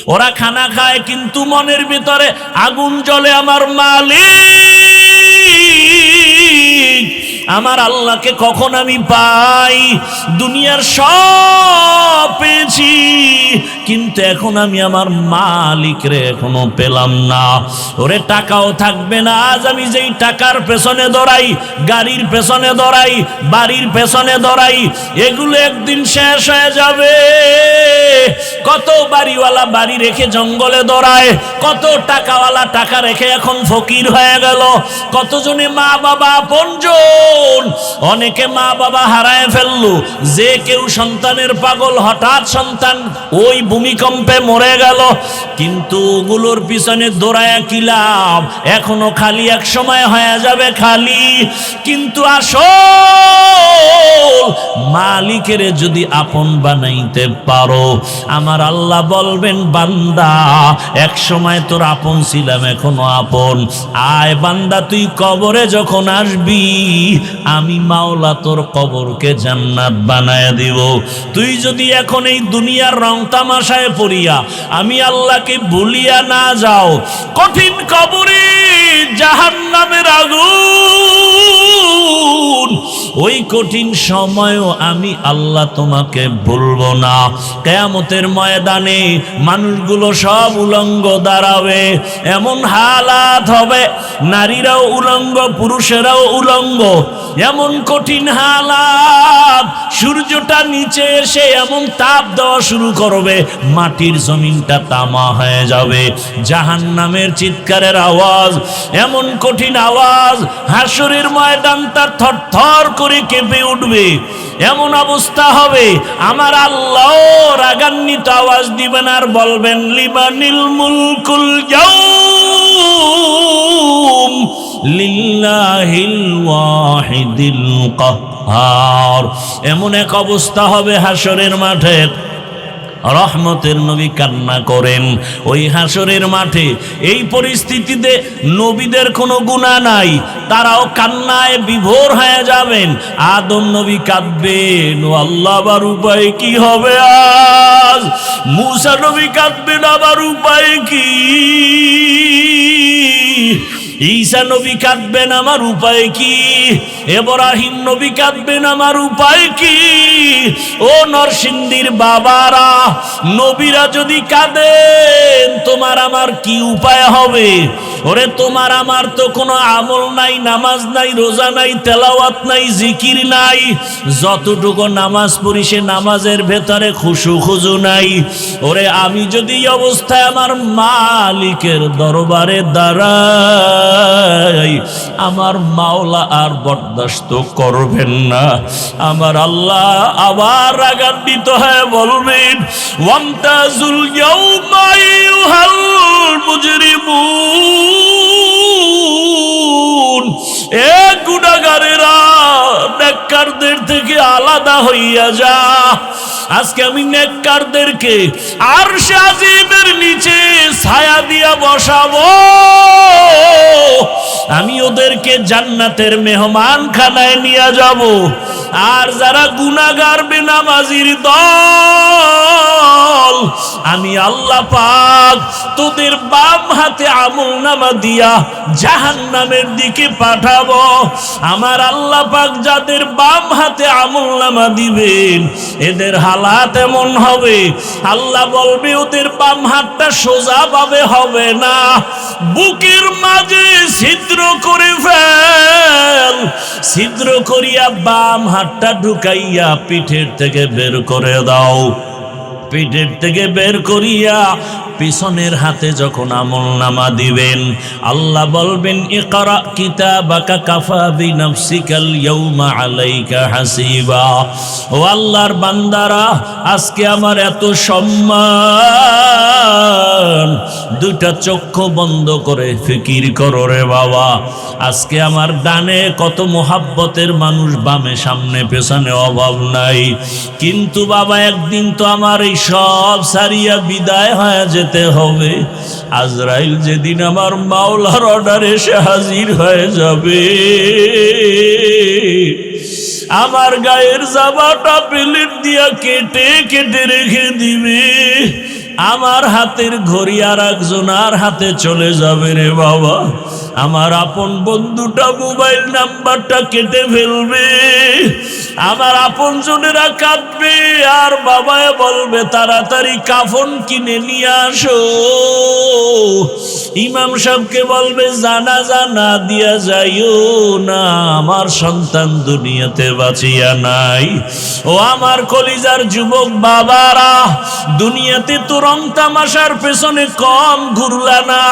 ওরা খানা খায় কিন্তু মনের ভিতরে আগুন জ্বলে, আমার মালিক আমার আল্লাহকে কখন আমি পাই? দুনিয়ার সব পেয়েছি কিন্তু এখন আমি আমার মালিকরে এখনো পেলাম না। ওরে টাকাও থাকবে না, আজ আমি যেই টাকার পেছনে দৌড়াই, গাড়ির পেছনে দৌড়াই, বাড়ির পেছনে দৌড়াই, এগুলো একদিন শেষ হয়ে যাবে। কত বাড়িওয়ালা বাড়ি রেখে জঙ্গলে দৌড়ায়, কত টাকাওয়ালা টাকা রেখে এখন ফকির হয়ে গেল, কতজনে মা বাবা আপনজন, অনেকে মা বাবা হারায় ফেললো। যে কেউ সন্তানের পাগল, হঠাৎ সন্তান ওই ভূমিকম্পে মরে গেল, কিন্তু ওগুলোর পিছনে দৌড়ায় কি লাভ? এখনো খালি, এক সময় হয়ে যাবে খালি। কিন্তু আসল মালিকের যদি আপন বানাইতে পারো, আমার আল্লাহ বলবেন বান্দা এক সময় তোর আপন ছিলাম, এখনো আপন। আয় বান্দা, তুই কবরে যখন আসবি আমি মাওলা তোর কবরকে জান্নাত বানায় দিব। তুই যদি এখন এই দুনিয়ার রং তামাশায় পড়িয়া আমি আল্লাহকে ভুলিয়া না যাও, কঠিন কবরে জাহান্নামের আগুন, ওই কঠিন সময়ও আমি আল্লাহ তোমাকে ভুলবো না। কিয়ামতের ময়দানে মানুষগুলো সব উলঙ্গ দাঁড়াবে, এমন হালাত হবে, নারীরাও উলঙ্গ, পুরুষেরাও উলঙ্গ, এমন কঠিন হালাত। সূর্যটা নিচে এসে এমন তাপ দেওয়া শুরু করবে, মাটির জমিনটা তামা হয়ে যাবে। জাহান্নামের চিৎকারের আওয়াজ, এমন কঠিন আওয়াজ, হাসরের ময়দানটা থরথর করে কেঁপে উঠবে। এমন অবস্থা হবে আমার আল্লাহ রাগান্বিত আওয়াজ দিবেন আর বলবেন লিমানিল মুলকুল ইয়াউম লিল্লাহিল ওয়াহিদিল কাহ্হার। এমন এক অবস্থা হবে হাসরের মাঠে, রহমতের নবী কান্না করেন ওই হাসরের মাঠে। এই পরিস্থিতিতে নবীদের কোনো গুনাহ নাই, তারাও কান্নায় বিভোর হয়ে যাবেন। আদম নবী কাঁদবেন, ও আল্লাহ আবার উপায় কি হবে আজ? মূসা নবী কাঁদবেন, আবার উপায় কি? ঈসা নবী কাঁদবেন, আমার উপায় কি? ইব্রাহিম নবী কাঁদবেন, আমার উপায় কি? ও নরসিংদীর বাবারা, নবীরা যদি কাঁদেন তোমার আমার কি উপায় হবে? ওরে তোমার আমার তো কোনো আমল নাই, নামাজ নাই, রোজা নাই, তেলাওয়াত নাই, জিকির নাই। যতটুকু নামাজ পড়ি সে নামাজের ভেতরে খুশু খুজু নাই। ওরে আমি যদি এই অবস্থায় আমার মালিকের দরবারে দাঁড়াই, আমার মাওলা আর বরদাস্ত করবেন না। আমার আল্লাহ আবার রাগান্বিত হয়ে বলবেন ওয়ামতাজুল ইয়াউমা আইয়ুহাল মুজরিমুন, এ গুনাহগারেরা নেককারদের থেকে আলাদা হইয়া যা। আজকে আমি নেককারদেরকে আরশে আজিমের নিচে ছায়া দিয়া বসাবো, আমি ওদেরকে জান্নাতের মেহমান খানায় নিয়ে যাব। আর যারা গুনাহগার বেনামাজির দল, আমি আল্লাহ পাক তোদের বাম হাতে আমলনামা দিয়া জাহান্নামের দিকে পাঠাবো। আমার আল্লাহ পাক যাদের বাম হাতে আমলনামা দিবেন এদের হালাত এমন হবে, আল্লাহ বলবে ওদের বাম হাতটা সোজা ভাবে হবে না, বুকের মাঝে ছিদ্র করে ফেল, ছিদ্র করিয়া বাম হাতটা ঢুকাইয়া পিঠের থেকে বের করে দাও। পিঠের থেকে বের করিয়া পিছনের হাতে যখন আমলনামা দিবেন আল্লাহ বলবেন ইকরা কিতাবাকা কাফা বিনাফসিকাল ইয়াউমা আলাইকা হাসিবা। ও আল্লাহর বান্দারা, আজকে আমার এত সম্মান, দুইটা চক্ষু বন্ধ করে ফিকির করো রে বাবা। আজকে আমার ডানে কত মোহাব্বতের মানুষ, বামে সামনে পেছনে অভাব নাই, কিন্তু বাবা একদিন তো আমার এই সব সারিয়া বিদায় হয়ে যেতে হবে। আজরাইল যেদিন আমার মাওলার অর্ডারে এসে হাজির হয়ে যাবে, আমার গায়ের জামাটা প্লেট দিয়া কেটে কেটে রেখে দিবে। আমার হাতের ঘড়ি আর একজনের হাতে চলে যাবে রে বাবা। আমার আপন বন্ধুটা মোবাইল নাম্বারটা কেটে ফেলবে, আমার আপন জনেরা কাঁদবে, আর বাবায় বলবে তাড়াতাড়ি কাফন কিনে নিয়ে আসো। ইমাম সাহেবকে বলবে জানাজা না দিয়া যাইও না, আমার সন্তান দুনিয়াতে বাঁচিয়া নাই। ও আমার কলিজার যুবক বাবারা, দুনিয়াতে তো রং তামাশার পেছনে কম ঘুরলা না,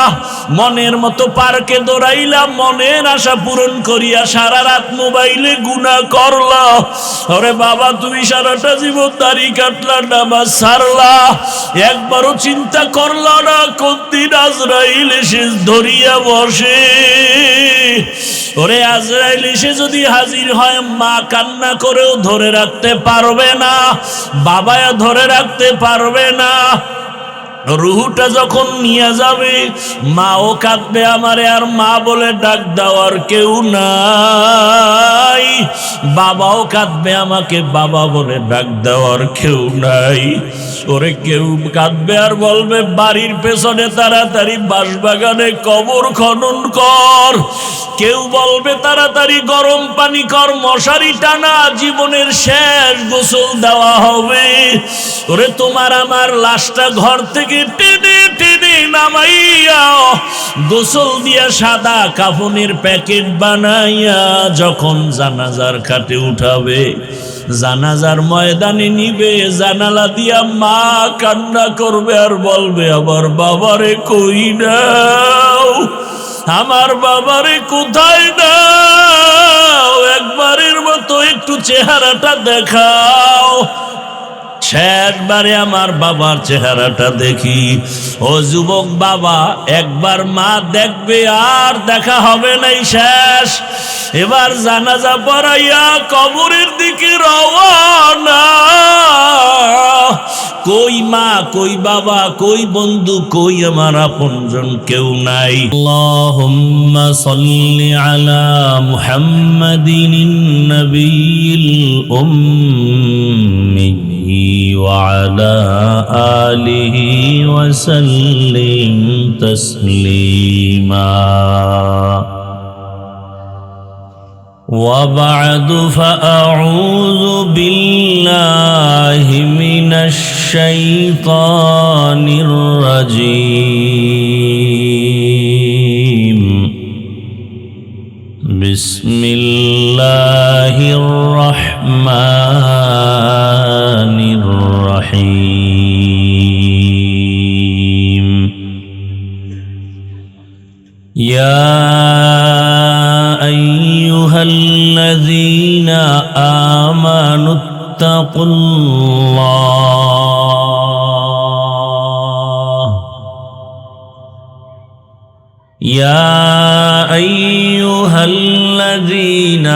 মনের মতো পার্কে দৌড়াইলা, মনের আশা পূরণ করিয়া সারা রাত মোবাইলে গুনাহ করলা। ওরে বাবা, তুমি সারাটা জীবন দাড়ি কাটলা, নামাজ ছাড়লা, একবারও চিন্তা করলা না কোন দিন আজরাইল এসে ধরিয়া বসে। ওরে আজরাইল এসে যদি হাজির হয়, মা কান্না করেও ধরে রাখতে পারবে না, বাবায়া ধরে রাখতে পারবে না। রুহুটা যখন নিয়ে যাবে, মাও কাঁদবে আমারে আর মা বলে ডাক দেওয়ার কেউ নাই, বাবাও কাঁদবে আমাকে বাবা বলে ডাক দেওয়ার কেউ নাই। ওরে কেউ কাঁদবে আর বলবে বাড়ির পেছনে তাড়াতাড়ি বাঁশবাগানে কবর খনন কর, কেউ বলবে তাড়াতাড়ি গরম পানি কর, মশারি টানা, জীবনের শেষ গোসল দেওয়া হবে। ওরে তোমার আমার লাশটা ঘর থেকে টেনে টেনে নামাইয়া গোসল দিয়া সাদা কাফনের প্যাকেট বানাইয়া যখন জানাজার খাটে উঠাবে, জানাজার ময়দানে নিবে, জানালা দিয়া মা কান্না করবে আর বলবে আমার বাবারে কই নাও, আমার বাবারে কোথায় নাও, একবারের মতো একটু চেহারাটা দেখাও। শেষবারে আমার বাবার চেহারাটা দেখি। ও যুবক বাবা, একবার মা দেখবে আর দেখা হবে নাই, শেষ। এবার জানাজা পড়াইয়া কবরের দিকে রওয়ানা। কই মা, কই বাবা, কই বন্ধু, কই আমার আপনজন, কেউ নাই। আল্লাহুম্মা সাল্লি আলা মুহাম্মাদিন নবিয়্যিল উম্মি وعلى آله وسلم تسليما وبعد فأعوذ بالله من الشيطان الرجيم بسم الله الرحمن الرحيم يا أيها الذين آمنوا اتقوا الله يا أيها الذين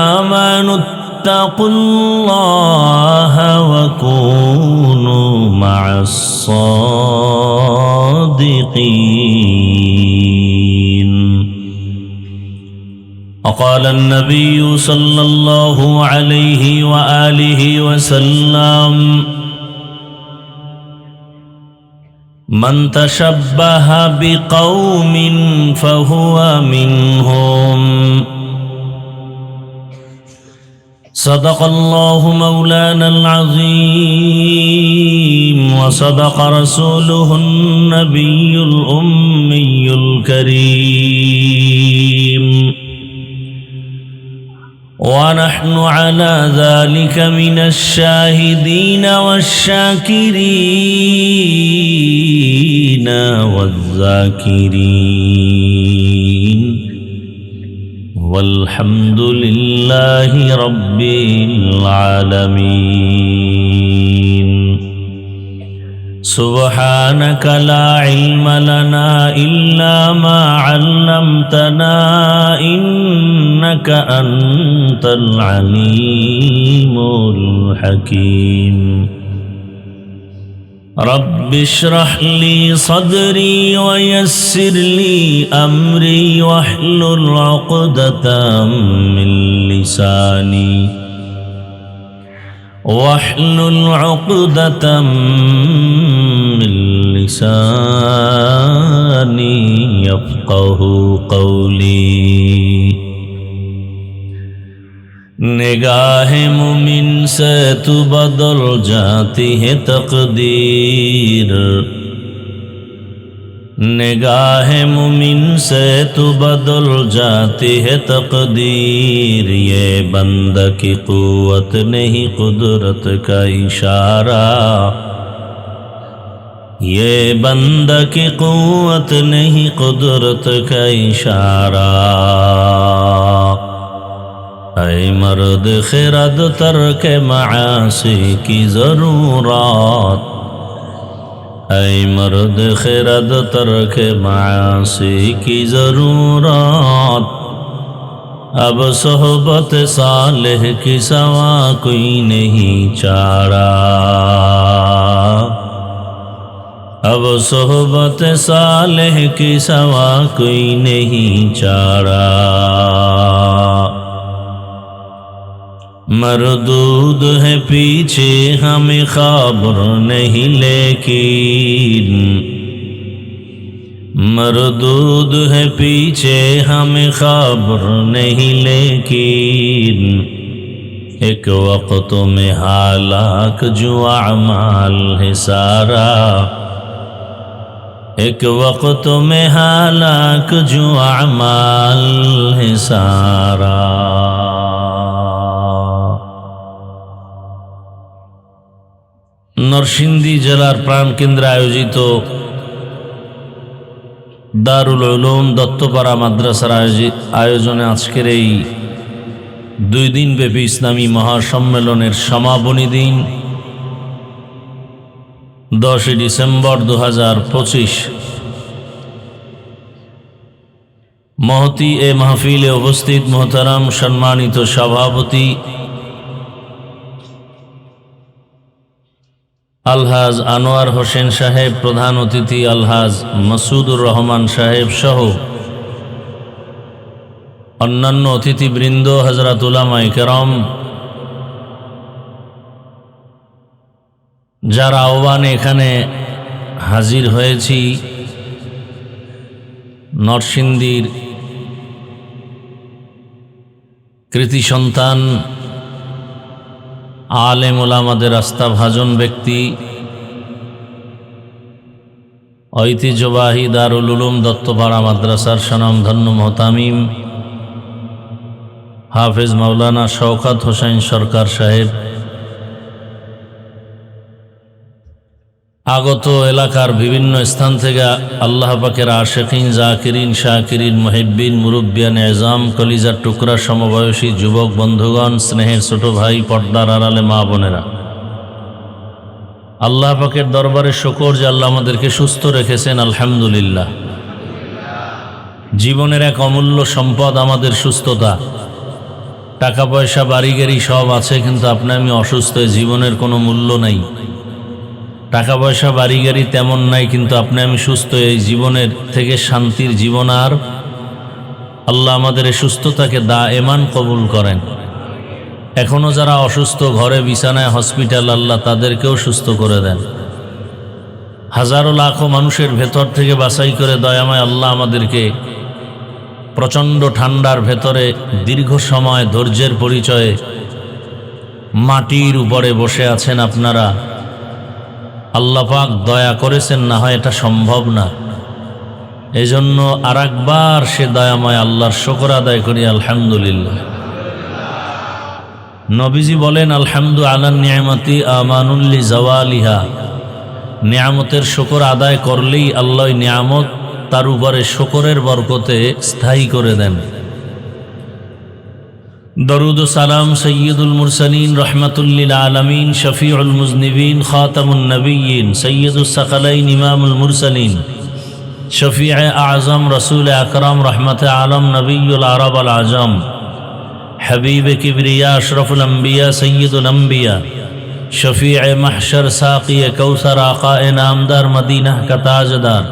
آمنوا اتقوا الله وكونوا مع الصادقين وقال النبي صلى الله عليه وآله وسلم من تشبه بقوم فهو منهم صدق الله مولانا العظيم وصدق رسوله النبي الأمي الكريم ونحن على ذلك من الشاهدين والشاكرين والذاكرين والحمد لله رب العالمين سبحانك لا علم لنا إلا ما علمتنا إنك أنت العليم الحكيم رب اشرح لي صدري ويسر لي أمري واحلل عقدة من لساني واحلل عقدة من بلساني يفقه قولي निगाह मुमिन से तू बदल जाती है तकदीर निगाह मुमिन से तू बदल जाती है तकदीर ये बंद की कुव्वत नहीं कुदरत का इशारा ये बंद की कुव्वत नहीं कुदरत का इशारा ऐ मर्द खिरद तर्क मासी की ज़रूरत ऐ मर्द खिरद तर्क मासी की ज़रूरत अब सोहबत सालेह की सवा कोई नहीं चारा अब सोहबत सालेह की सवा कोई नहीं चारा मरदूद है पीछे हमें खबर नहीं लेकिन मरदूद है पीछे हमें खबर नहीं लेकिन एक वक्त में हालाक जो अमाल है सारा एक वक्त में हालाक जो अमाल है सारा নরসিংদী জেলার প্রাণকেন্দ্রে আয়োজিত দারুল উলুম দত্তপাড়া মাদ্রাসার আয়োজনে আজকের এই 2 দিনব্যাপী ইসলামী মহাসম্মেলনের সমাপনী দিন 10 ডিসেম্বর 2025 মহতি এ মাহফিলে উপস্থিত মোহতারাম সম্মানিত সভাপতি আলহাজ আনোয়ার হোসেন সাহেব, প্রধান অতিথি আলহাজ মাসুদুর রহমান সাহেব সহ অন্যান্য অতিথিবৃন্দ, হযরত উলামায়ে কেরাম, যারা আহ্বানে এখানে হাজির হয়েছি, নরসিংদীর কৃতি সন্তান আলেম ওলামাদের আস্থাভাজন ব্যক্তি, ঐতিহ্যবাহী দারুল উলুম দত্তপাড়া মাদ্রাসার স্বনামধন্য মোহতামিম হাফেজ মাওলানা শওকত হোসেন সরকার সাহেব, আগত এলাকার বিভিন্ন স্থান থেকে আল্লাহ পাকের আশিকিন, জাকিরিন, শাকিরিন, মুহিব্বিন, মুরব্বিয়ান এজাম, কলিজার টুকরা, সমবয়সী যুবক বন্ধুগণ, স্নেহের ছোট ভাই, পর্দার আড়ালে মা বোনেরা, আল্লাহ পাকের দরবারে শুকর যে আল্লাহ আমাদেরকে সুস্থ রেখেছেন, আলহামদুলিল্লাহ। জীবনের এক অমূল্য সম্পদ আমাদের সুস্থতা। টাকা পয়সা বাড়ি গাড়ি সব আছে, কিন্তু আপনি আমি অসুস্থ, জীবনের কোনো মূল্য নাই। টাকা পয়সা বাড়ি গাড়ি তেমন নাই, কিন্তু আপনি আমি সুস্থ, এই জীবনের থেকে শান্তির জীবন। আর আল্লাহ আমাদের এই সুস্থতাকে দায়েমান কবুল করেন। এখনও যারা অসুস্থ, ঘরে বিছানায়, হসপিটাল, আল্লাহ তাদেরকেও সুস্থ করে দেন। হাজারো লাখো মানুষের ভেতর থেকে বাছাই করে দয়াময় আল্লাহ আমাদেরকে প্রচণ্ড ঠান্ডার ভেতরে দীর্ঘ সময় ধৈর্যের পরিচয়ে মাটির উপরে বসে আছেন আপনারা। আল্লাহ পাক দয়া করেছেন, না হয় এটা সম্ভব না। এজন্য আরেকবার সে দয়াময় আল্লাহর শুকর আদায় করি, আলহামদুলিল্লাহ। নবীজি বলেন, আলহামদু আলা নিয়ামতি আমানুল লিজাওয়ালিহা। নিয়ামতের শুকর আদায় করলেই আল্লাহ নিয়ামত তার উপরে শুকরের বরকতে স্থায়ী করে দেন। দরুদ ও সালাম সৈয়দুল মুরসালিন, রহমাতুল লিল আলামিন, শফিউল মুজনিবিন, খাতামুন নবিয়্যিন, সৈয়দুস সাকালাইন, ইমামুল মুরসালিন, শফিয়ে আজম, রসুল আকরাম, রহমতে আলম, নবিয়ুল আরব আল আজম, हबीब किबरिया, अशरफुल अंबिया, सैयदुल अंबिया, शफीअ महशर, साक़ी कौसर, आक़ाए नामदार, मदीना का ताजदार,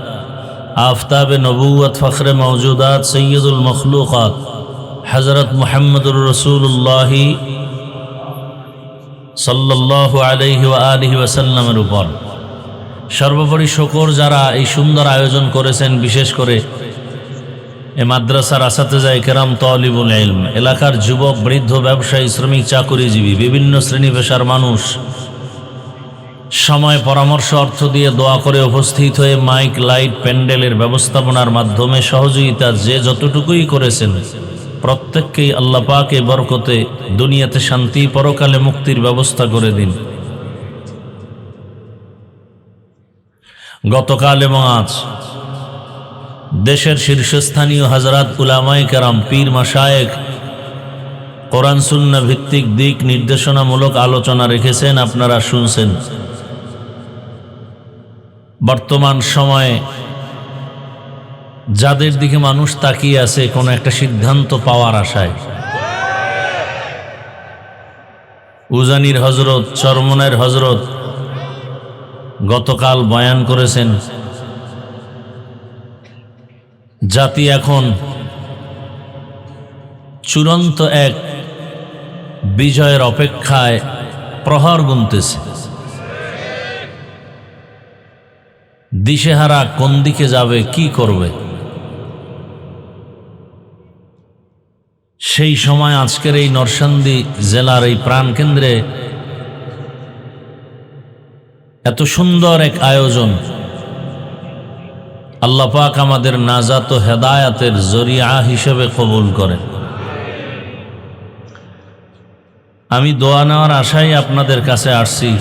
आफताब नबूवत, फ़ख्र मौजूदात, सैयदुल मखलूक़ात, हज़रत मुहम्मदुर रसूलुल्लाह सल्लल्लाहु अलैहि व आलिहि वसल्लमेर ऊपर সর্বোপরি শুকর যারা এই সুন্দর আয়োজন করেছেন, বিশেষ করে এ মাদ্রাসার আসাতেজায়ে কেরাম, তালিবুল ইলম, এলাকার যুবক, বৃদ্ধ, ব্যবসায়ী, শ্রমিক, চাকুরিজীবী, বিভিন্ন শ্রেণী পেশার মানুষ সময়, পরামর্শ, অর্থ দিয়ে দোয়া করে উপস্থিত হয়ে মাইক, লাইট, প্যান্ডেলের ব্যবস্থাপনার মাধ্যমে সহযোগিতা যে যতটুকুই করেছেন, প্রত্যেককেই আল্লাহ পাক এ বরকতে দুনিয়াতে শান্তি, পরকালে মুক্তির ব্যবস্থা করে দিন। গতকাল এবং আজ দেশের শীর্ষস্থানীয় হযরত উলামায়ে কেরাম, পীর, মাশায়েখ কোরআন সুন্নাহ ভিত্তিক দিক নির্দেশনামূলক আলোচনা রেখেছেন, আপনারা শুনছেন। বর্তমান সময়ে যাদের দিকে মানুষ তাকিয়ে আছে কোনো একটা সিদ্ধান্ত পাওয়ার আশায়, উজানির হজরত, চরমনের হজরত গতকাল বয়ান করেছেন, জাতি এখন চূড়ান্ত এক বিজয়ের অপেক্ষায় প্রহর গুনতেছে। দিশেহারা, কোন দিকে যাবে, কি করবে। সেই সময় আজকের এই নরসিংদী জেলার এই প্রাণকেন্দ্রে এত সুন্দর এক আয়োজন আল্লাহ পাক আমাদের নাজাত ও হেদায়াতের জরিয়া হিসেবে কবুল করেন। আমি দোয়া নেওয়ার আশায় আপনাদের কাছে আসছি।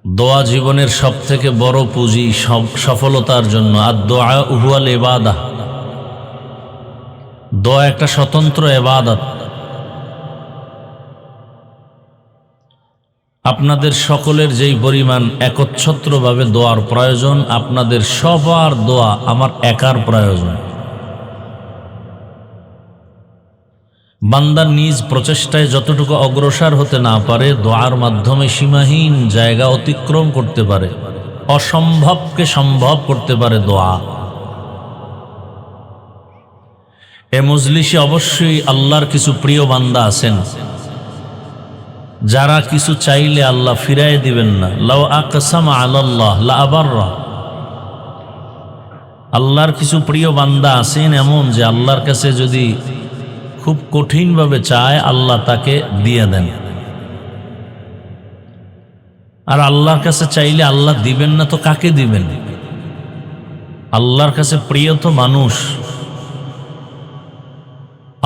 দোয়া জীবনের সব থেকে বড় পুঁজি, সফলতার জন্য। আর দোয়া হুয়াল ইবাদাহ, দোয়া একটা স্বতন্ত্র ইবাদত। আপনাদের সকলের যেই পরিমাণ একচ্ছত্রভাবে দোয়ার প্রয়োজন, আপনাদের সবার দোয়া আমার একার প্রয়োজন। বান্দা নিজ প্রচেষ্টায় যতটুকু অগ্রসর হতে না পারে, দোয়ার মাধ্যমে সীমাহীন জায়গা অতিক্রম করতে পারে, অসম্ভবকে সম্ভব করতে পারে দোয়া। এ মজলিসে অবশ্যই আল্লাহর কিছু প্রিয় বান্দা আছেন যারা কিছু চাইলে আল্লাহ ফিরাই দিবেন না। লাউ আকসামা আলাল্লাহ লা আবাররা। আল্লাহর কিছু প্রিয় বান্দা আছেন এমন যে আল্লাহর কাছে যদি খুব কঠিনভাবে চায়, আল্লাহ তাকে দিয়ে দেন। আর আল্লাহর কাছে চাইলে আল্লাহ দিবেন না তো কাকে দিবেন? আল্লাহর কাছে প্রিয় তো মানুষ,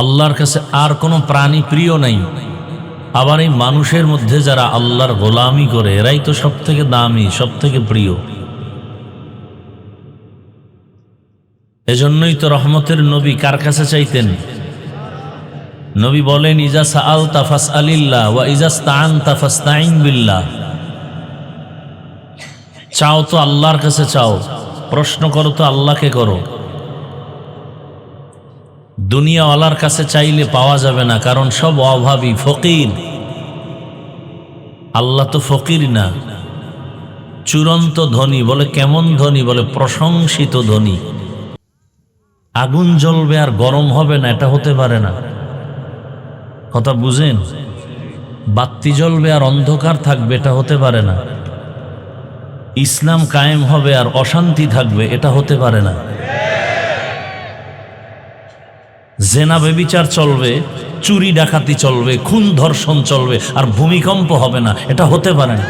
আল্লাহর কাছে আর কোনো প্রাণী প্রিয় নাই। আবার এই মানুষের মধ্যে যারা আল্লাহর গোলামি করে, এরাই তো সব থেকে দামি, সব থেকে প্রিয়। এজন্যই তো রহমতের নবী কার কাছে চাইতেন? নবী বলেন, ইজা সাআলতা ফাসআলিল্লাহ ওয়া ইজা ইসতাআনতা ফাসতাইন বিল্লাহ। চাও তো আল্লাহর কাছে চাও, প্রশ্ন করো তো আল্লাহকে করো। দুনিয়াওয়ালার কাছে চাইলে পাওয়া যাবে না, কারণ সব অভাবী, ফকির। আল্লাহ তো ফকির না, চূড়ান্ত ধনী। বলে কেমন ধনী? বলে প্রশংসিত ধনী। আগুন জ্বলবে আর গরম হবে না, এটা হতে পারে না। কথা বুঝেন? বাতি জ্বলবে আর অন্ধকার থাকবে, এটা হতে পারে না। ইসলাম কায়েম হবে আর অশান্তি থাকবে, এটা হতে পারে না। জেনা বেবিচার চলবে, চুরি ডাকাতি চলবে, খুন ধর্ষণ চলবে আর ভূমিকম্প হবে না, এটা হতে পারে না।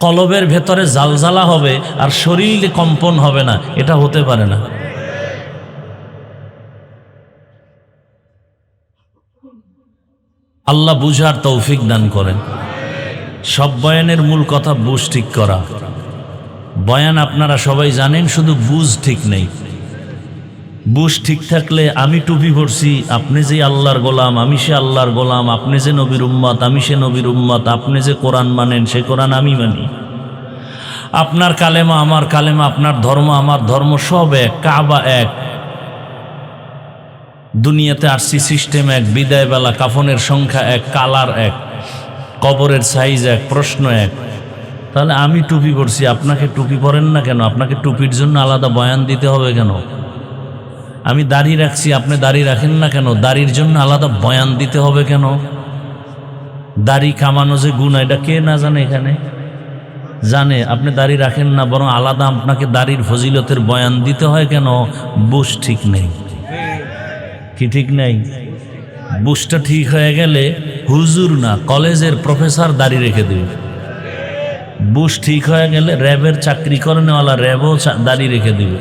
কলবের ভেতরে জালজালা হবে আর শরীরে কম্পন হবে না, এটা হতে পারে না। আল্লাহ বুঝার তৌফিক দান করেন। সব বয়ানের মূল কথা বুঝ ঠিক করা। বয়ান আপনারা সবাই জানেন, শুধু বুঝ ঠিক নেই। বুঝ ঠিক থাকলে, আমি টুপি পরছি, আপনি যে আল্লাহর গোলাম, আমি সে আল্লাহর গোলাম, আপনি যে নবীর উম্মত, আমি সে নবীর উম্মত, আপনি যে কোরআন মানেন, সে কোরআন আমি মানি, আপনার কালেমা আমার কালেমা, আপনার ধর্ম আমার ধর্ম, সব এক, কাবা এক। দুনিয়াতে আসছি সিস্টেম এক, বিদায় বেলা কাফনের সংখ্যা এক, কালার এক, কবরের সাইজ এক, প্রশ্ন এক। তাহলে আমি টুপি পরছি, আপনাকে টুপি পরেন না কেন? আপনাকে টুপির জন্য আলাদা বয়ান দিতে হবে কেন? আমি দাড়ি রাখছি, আপনি দাড়ি রাখেন না কেন? দাড়ির জন্য আলাদা বয়ান দিতে হবে কেন? দাড়ি কামানো যে গুনাহ, এটা কে না জানে? এখানে জানে। আপনি দাড়ি রাখেন না, বরং আলাদা আপনাকে দাড়ির ফজিলতের বয়ান দিতে হয়। কেন? বুশ ঠিক নেই। কি ঠিক নেই? বুশটা ঠিক হয়ে গেলে হুজুর না, কলেজের প্রফেসর দাড়ি রেখে দেবে। বুশ ঠিক হয়ে গেলে র্যাবের চাকরি করেনেওয়ালা র্যাবও দাড়ি রেখে দিবে।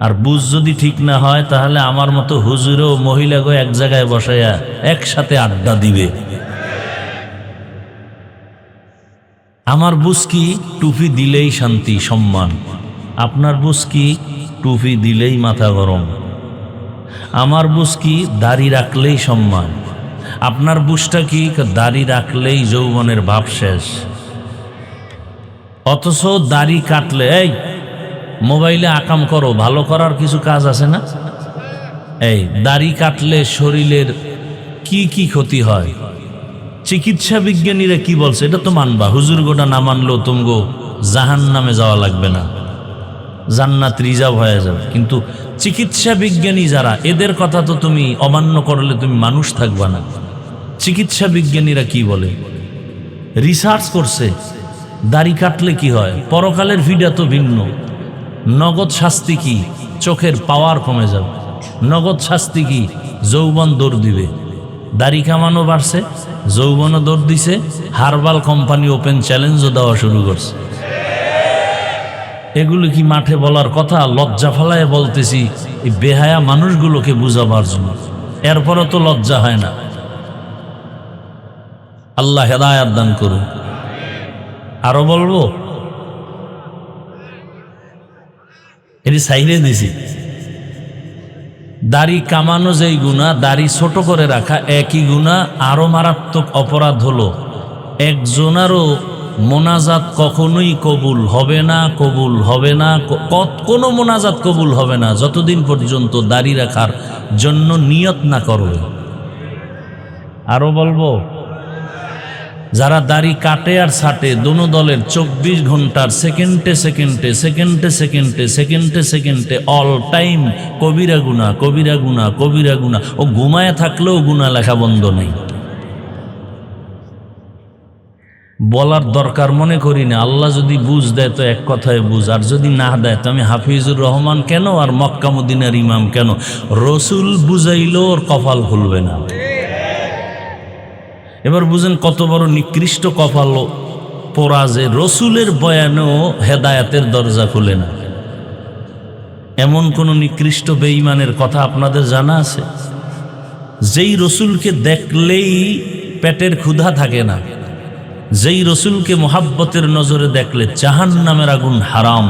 আর বুশ যদি ঠিক না হয়, তাহলে আমার মতো হুজুরও মহিলাকে এক জায়গায় বসাইয়া একসাথে আড্ডা দিবে। আমার বুঝ কি টুপি দিলেই শান্তি সম্মান, আপনার বুঝ কি টুপি দিলেই মাথা গরম, আমার বুঝ কি দাড়ি রাখলেই সম্মান, আপনার বুঝটা কি দাড়ি রাখলেই যৌবনের ভাব শেষ। অথচ দাড়ি কাটলে, এই মোবাইলে আকাম করো, ভালো করার কিছু কাজ আছে না? এই দাড়ি কাটলে শরীরের কি কি ক্ষতি হয়, চিকিৎসা বিজ্ঞানীরা কি বলছে এটা তো মানবা। হুজুর গোটা না মানলেও তুমগো জাহান নামে যাওয়া লাগবে না, জান্নাত রিজার্ভ হয়ে যাবে। কিন্তু চিকিৎসা বিজ্ঞানী যারা, এদের কথা তো তুমি অমান্য করলে তুমি মানুষ থাকবা না। চিকিৎসা বিজ্ঞানীরা কি বলে, রিসার্চ করছে দাড়ি কাটলে কি হয়। পরকালের ভিডা তো ভিন্ন। নগদ শাস্তি কি? চোখের পাওয়ার কমে যাবে। নগদ শাস্তি কি? যৌবন দৌড় দিবে। দাড়ি কামানো বাড়ছে, যৌবনও দৌড় দিছে। হার্বাল কোম্পানি ওপেন চ্যালেঞ্জও দেওয়া শুরু করছে। এগুলো কি মাঠে বলার কথা? লজ্জা ফেলায় বলতেছি এই বেহায়া মানুষগুলোকে বুঝাবার জন্য। এরপরও তো লজ্জা হয় না। আল্লাহ হেদায়াত দান করুন। আরো বলবো, এটি সাইডে দিছি। দাড়ি কামানো যেই গুনাহ, দাড়ি ছোট করে রাখা একই গুনাহ। আরো মারাত্মক অপরাধ হলো একজনারও মোনাজাত কখনোই কবুল হবে না, কবুল হবে না, কোনো মোনাজাত কবুল হবে না যতদিন পর্যন্ত দাড়ি রাখার জন্য নিয়ত না করবে। আরো বলবো, যারা দাড়ি কাটে আর ছাটে দোনো দলের 24 ঘন্টার সেকেন্ডে সেকেন্ডে সেকেন্ডে সেকেন্ডে সেকেন্ডে সেকেন্ডে অল টাইম কবিরা গুনাহ, কবিরা গুনাহ, কবিরা গুনাহ। ও ঘুমায় থাকলেও গুনাহ লেখা বন্ধ নেই। বলার দরকার মনে করি না। আল্লাহ যদি বুঝ দেয় তো এক কথায় বুঝ, আর যদি না দেয় তো আমি হাফিজুর রহমান কেন আর মক্কা মদিনার ইমাম কেন? রসুল বুঝাইলেও ওর কপাল খুলবে না। এবার বুঝেন কত বড় নিকৃষ্ট কপাল পোড়া যে রসুলের বয়ানেও হেদায়াতের দরজা খুলে না। এমন কোন নিকৃষ্ট বেঈমানের কথা আপনাদের জানা আছে? যেই রসুলকে দেখলেই পেটের ক্ষুধা থাকে না, যেই রসুলকে মোহাব্বতের নজরে দেখলে জাহান্নামের আগুন হারাম,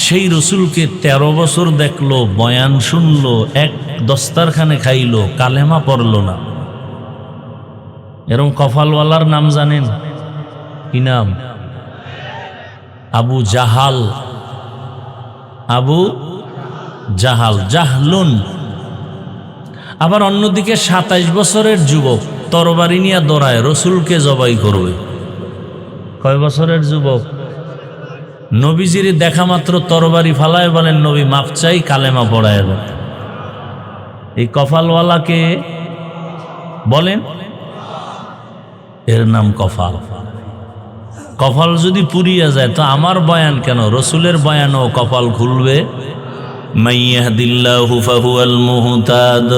সেই রসুলকে 13 বছর দেখলো, বয়ান শুনলো, এক দস্তারখানে খাইলো, কালেমা পড়লো না। এরকম কপালওয়ালার নাম জানেন কি নাম? আবু জাহাল। আবু জাহাল, জাহলুন। আবার অন্যদিকে 27 বছরের যুবক তরবারি নিয়ে দৌড়ায় রসুলকে জবাই করবে। কয় বছরের যুবক? নবীজির দেখা মাত্র তরবারি ফালায় বলেন নবী মাফ চাই, কালেমা পড়ায় দেন। এই কপালওয়ালাকে বলেন, এর নাম কপাল। কপাল যদি পুরিয়া যায় তো আমার বয়ান কেন, রসুলের বয়ানও কপাল খুলবে। মাইয়াহদিল্লাহু ফাহুয়াল মুহতাদ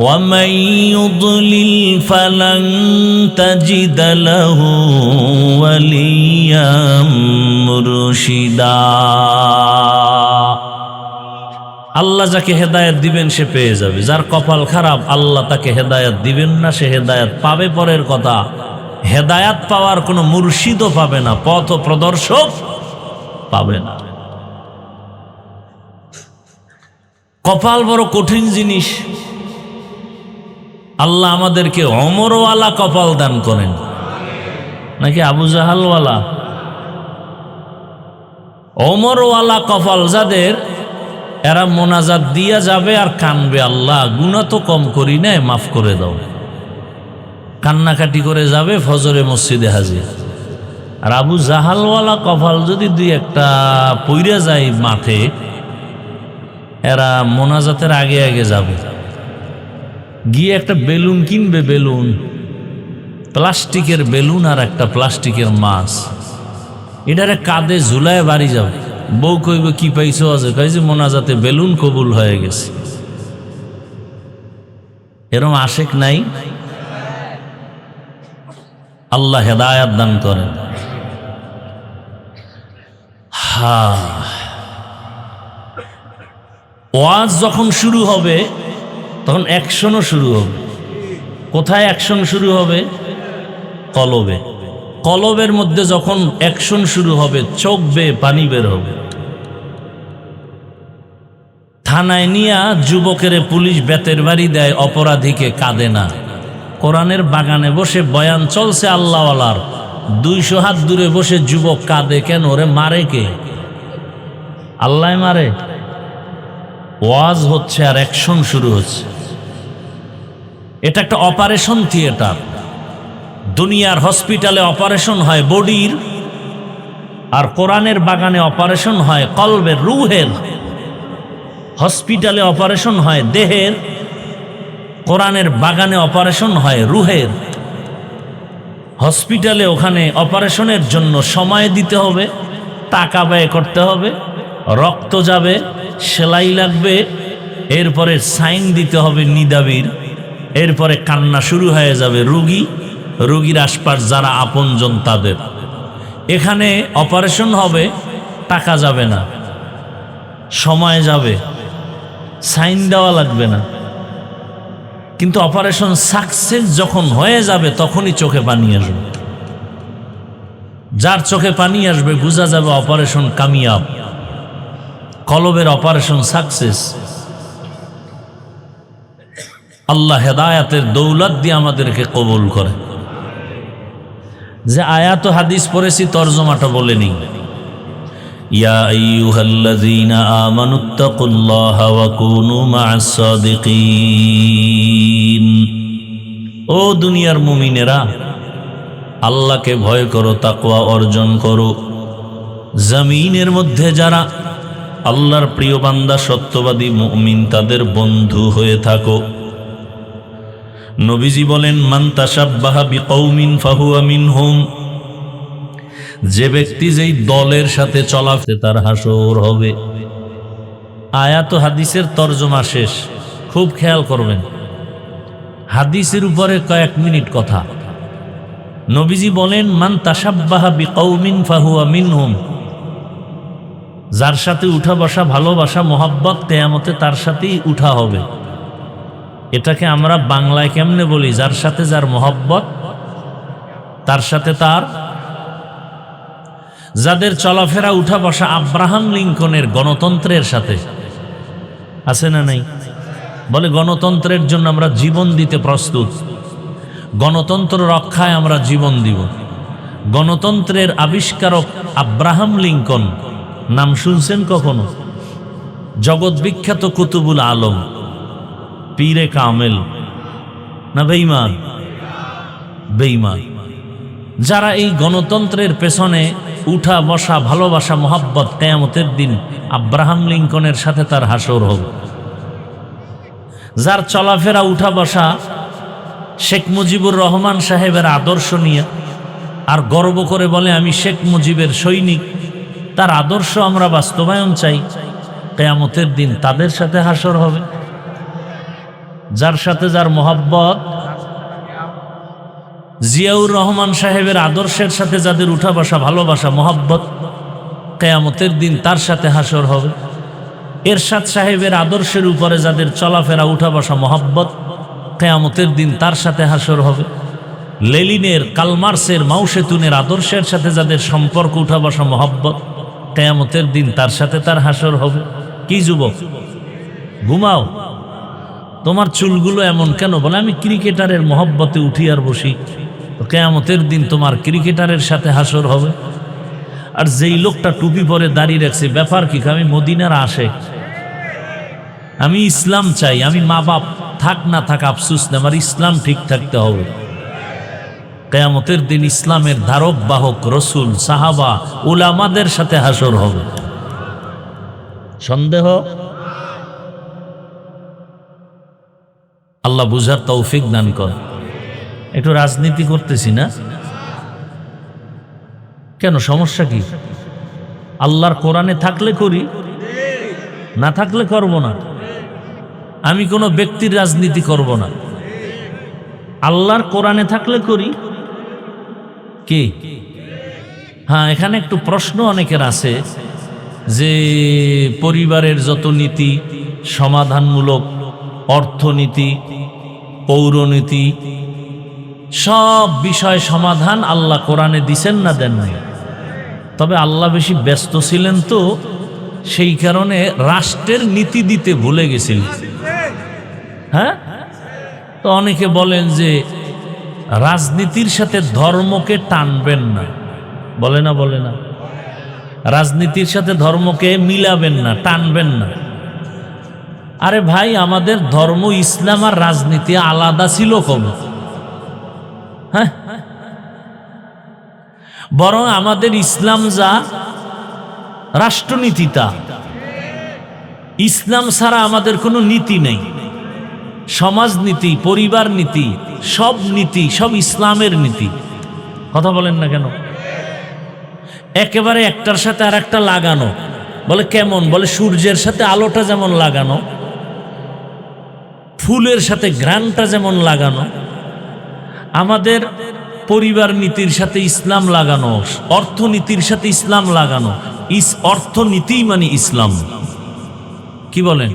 ওয়া মান ইউদ্লিল ফালান তাজিদ লাহু ওয়ালিয়াম মুরশিদা। আল্লাহ যাকে হেদায়েত দিবেন সে পেয়ে যাবে। যার কপাল খারাপ আল্লাহ তাকে হেদায়েত দিবেন না, সে হেদায়েত পাবে পরের কথা, হেদায়েত পাওয়ার কোনো মুর্শিদও পাবে না, পথ প্রদর্শক পাবে না। কপাল বড় কঠিন জিনিস। আল্লাহ আমাদেরকে ওমরওয়ালা কপাল দান করেন, নাকি আবু জাহালওয়ালা? ওমরওয়ালা কপাল যাদের, এরা মোনাজাত দিয়া যাবে আর কানবে, আল্লাহ গুনাহ তো কম করি না, মাফ করে দাও। কান্নাকাটি করে যাবে, ফজরে মসজিদে হাজির। আর আবু জাহালওয়ালা কপাল যদি দুই একটা পইরা যায় মাঠে, এরা মোনাজাতের আগে আগে যাবে, গিয়ে একটা বেলুন কিনবে, বেলুন প্লাস্টিকের বেলুন আর একটা প্লাস্টিকের মাছ, এটারে কাঁধে ঝুলায় বাড়ি যাও। বউ কইব কি পাইছো? আছে কইছে মোনাজাতে বেলুন কবুল হয়ে গেছে। এরম আশেক নাই? আল্লাহ হেদায়াত দান করেন। ওয়াজ যখন শুরু হবে তখন অ্যাকশনও শুরু হবে। কোথায় অ্যাকশন শুরু হবে? কলবে। কলবের মধ্যে যখন অ্যাকশন শুরু হবে, চোখ বেয়ে পানি বের হবে। থানায় নিয়া যুবকের পুলিশ বেতের বাড়ি দেয়, অপরাধীকে কাঁদে না। কোরআনের বাগানে বসে বয়ান চলছে আল্লাহওয়ালার, 200 হাত দূরে বসে যুবক কাঁদে কেন? ওরে মারে কে? আল্লাহ মারে? ওয়াজ হচ্ছে আর অ্যাকশন শুরু হচ্ছে। এটা একটা অপারেশন থিয়েটার। দুনিয়ার হসপিটালে অপারেশন হয় বডির, আর কোরআনের বাগানে অপারেশন হয় কলবের, রুহের। হসপিটালে অপারেশন হয় দেহের, কোরআনের বাগানে অপারেশন হয় রুহের। হসপিটালে ওখানে অপারেশনের জন্য সময় দিতে হবে, টাকা ব্যয় করতে হবে, রক্ত যাবে, সেলাই লাগবে, এরপরে সাইন দিতে হবে নিদাবির, এরপরে কান্না শুরু হয়ে যাবে রুগীর আশপাশ যারা আপনজন তাদের। এখানে অপারেশন হবে, টাকা যাবে না, সময় যাবে, সাইন দেওয়া লাগবে না, কিন্তু অপারেশন সাকসেস যখন হয়ে যাবে তখনই চোখে পানি আসবে। যার চোখে পানি আসবে বোঝা যাবে অপারেশন কামিয়াব, কলবের অপারেশন সাকসেস। আল্লাহ হেদায়াতের দৌলত দিয়ে আমাদেরকে কবুল করে। যে আয়াত ও হাদিস পড়েছি তরজমাটা বলে নিই। ইয়া আইয়ুহাল্লাযীনা আমানুত্তাকুল্লাহা ওয়া কুনু মা'আস সাদিকিন। ও দুনিয়ার মুমিনেরা, আল্লাহকে ভয় করো, তাকওয়া অর্জন করো। জমিনের মধ্যে যারা আল্লাহর প্রিয় বান্দা সত্যবাদী মুমিন তাদের বন্ধু হয়ে থাকো। নবীজি বলেন, মান তাশাব্বাহা বিকৌমিন ফাহুয়া মিনহুম। যে ব্যক্তি যেই দলের সাথে চলাফে তার হাসর হবে। আয়াত ও হাদিসের তরজমা শেষ, খুব খেয়াল করবেন। হাদিসের উপরে কয়েক মিনিট কথা। নবীজি বলেন, মান তাশাব্বাহা বিকৌমিন ফাহুয়া মিনহুম। যার সাথে উঠা বসা, ভালোবাসা, মোহাব্বত, কিয়ামতে তার সাথেই উঠা হবে। এটাকে আমরা বাংলায় কেমনে বলি? যার সাথে যার মোহাব্বত তার সাথে তার। যাদের চলাফেরা উঠা বসা আব্রাহাম লিঙ্কনের গণতন্ত্রের সাথে আছে না নাই? বলে গণতন্ত্রের জন্য আমরা জীবন দিতে প্রস্তুত, গণতন্ত্র রক্ষায় আমরা জীবন দিব। গণতন্ত্রের আবিষ্কারক আব্রাহাম লিঙ্কন, নাম শুনছেন কখনো? জগৎ বিখ্যাত কুতুবুল আলম, পীরে কামেল না বেঈমান? বেঈমান। যারা এই গণতন্ত্রের পেছনে উঠা বসা, ভালোবাসা, মোহাব্বত, কিয়ামতের দিন আব্রাহাম লিঙ্কনের সাথে তার হাসর হবে। যার চলাফেরা উঠা বসা শেখ মুজিবুর রহমান সাহেবের আদর্শ নিয়ে, আর গর্ব করে বলে আমি শেখ মুজিবের সৈনিক, তার আদর্শ আমরা বাস্তবায়ন চাই, কিয়ামতের দিন তাদের সাথে হাসর হবে। যার সাথে যার মোহাব্বত, জিয়াউর রহমান সাহেবের আদর্শের সাথে যাদের উঠা বসা, ভালোবাসা, মোহাব্বত, কিয়ামতের দিন তার সাথে হাসর হবে। এরশাদ সাহেবের আদর্শের উপরে যাদের চলাফেরা, উঠা বসা, মোহাব্বত, কিয়ামতের দিন তার সাথে হাসর হবে। লেনিনের, কালমার্সের, মাওসেতুনের আদর্শের সাথে যাদের সম্পর্ক, উঠা বসা, মোহাব্বত, কিয়ামতের দিন তার সাথে তার হাসর হবে। কি যুবক, ঘুমাও? তোমার চুলগুলো এমন কেন? বলে আমি ক্রিকেটারের মহব্বতে উঠি আর বসি। তো কিয়ামতের দিন তোমার ক্রিকেটারের সাথে হাসর হবে। আর যেই লোকটা টুপি পরে দাঁড়িয়ে রাখছে, ব্যাপার কি? আমি মদিনার আশেক, আমি ইসলাম চাই, আমি মা বাপ থাক না থাক আফসুস না, আমার ইসলাম ঠিক থাকতে হবে। কিয়ামতের দিন ইসলামের ধারক বাহক রসুল, সাহাবা, উলামাদের সাথে হাসর হবে। সন্দেহ? আল্লাহ বুঝার তৌফিক দান কর। একটু রাজনীতি করতেছি না কেন, সমস্যা কি? আল্লাহর কোরআনে থাকলে করি, না থাকলে করব না। আমি কোনো ব্যক্তির রাজনীতি করব না, আল্লাহর কোরআনে থাকলে করি। কি? হ্যাঁ, এখানে একটু প্রশ্ন অনেকের আছে যে পরিবারের যত নীতি, সমাধানমূলক অর্থনীতি, পৌরনীতি, সব বিষয় সমাধান আল্লাহ কোরআনে দিছেন না দেন নাই? তবে আল্লাহ বেশি ব্যস্ত ছিলেন তো, সেই কারণে রাষ্ট্রের নীতি দিতে ভুলে গেছিলেন। হ্যাঁ, তো অনেকে বলেন যে রাজনীতির সাথে ধর্মকে টানবেন না, বলে না? বলে না? রাজনীতির সাথে ধর্মকে মিলাবেন না, টানবেন না। আরে ভাই, আমাদের ধর্ম ইসলাম আর রাজনীতি আলাদা ছিল কবে? হ্যাঁ, বরং আমাদের ইসলাম যা, রাষ্ট্রনীতি তা। ইসলাম ছাড়া আমাদের কোনো নীতি নেই। সমাজনীতি, পরিবার নীতি, সব নীতি সব ইসলামের নীতি। কথা বলেন না কেন? একেবারে একটার সাথে আর একটা লাগানো। বলে কেমন? বলে সূর্যের সাথে আলোটা যেমন লাগানো, ফুলের সাথে ঘ্রাণটা যেমন লাগানো, আমাদের পরিবার নীতির সাথে ইসলাম লাগানো, অর্থনীতির সাথে ইসলাম লাগানো। অর্থনীতি মানে ইসলাম। কি বলেন?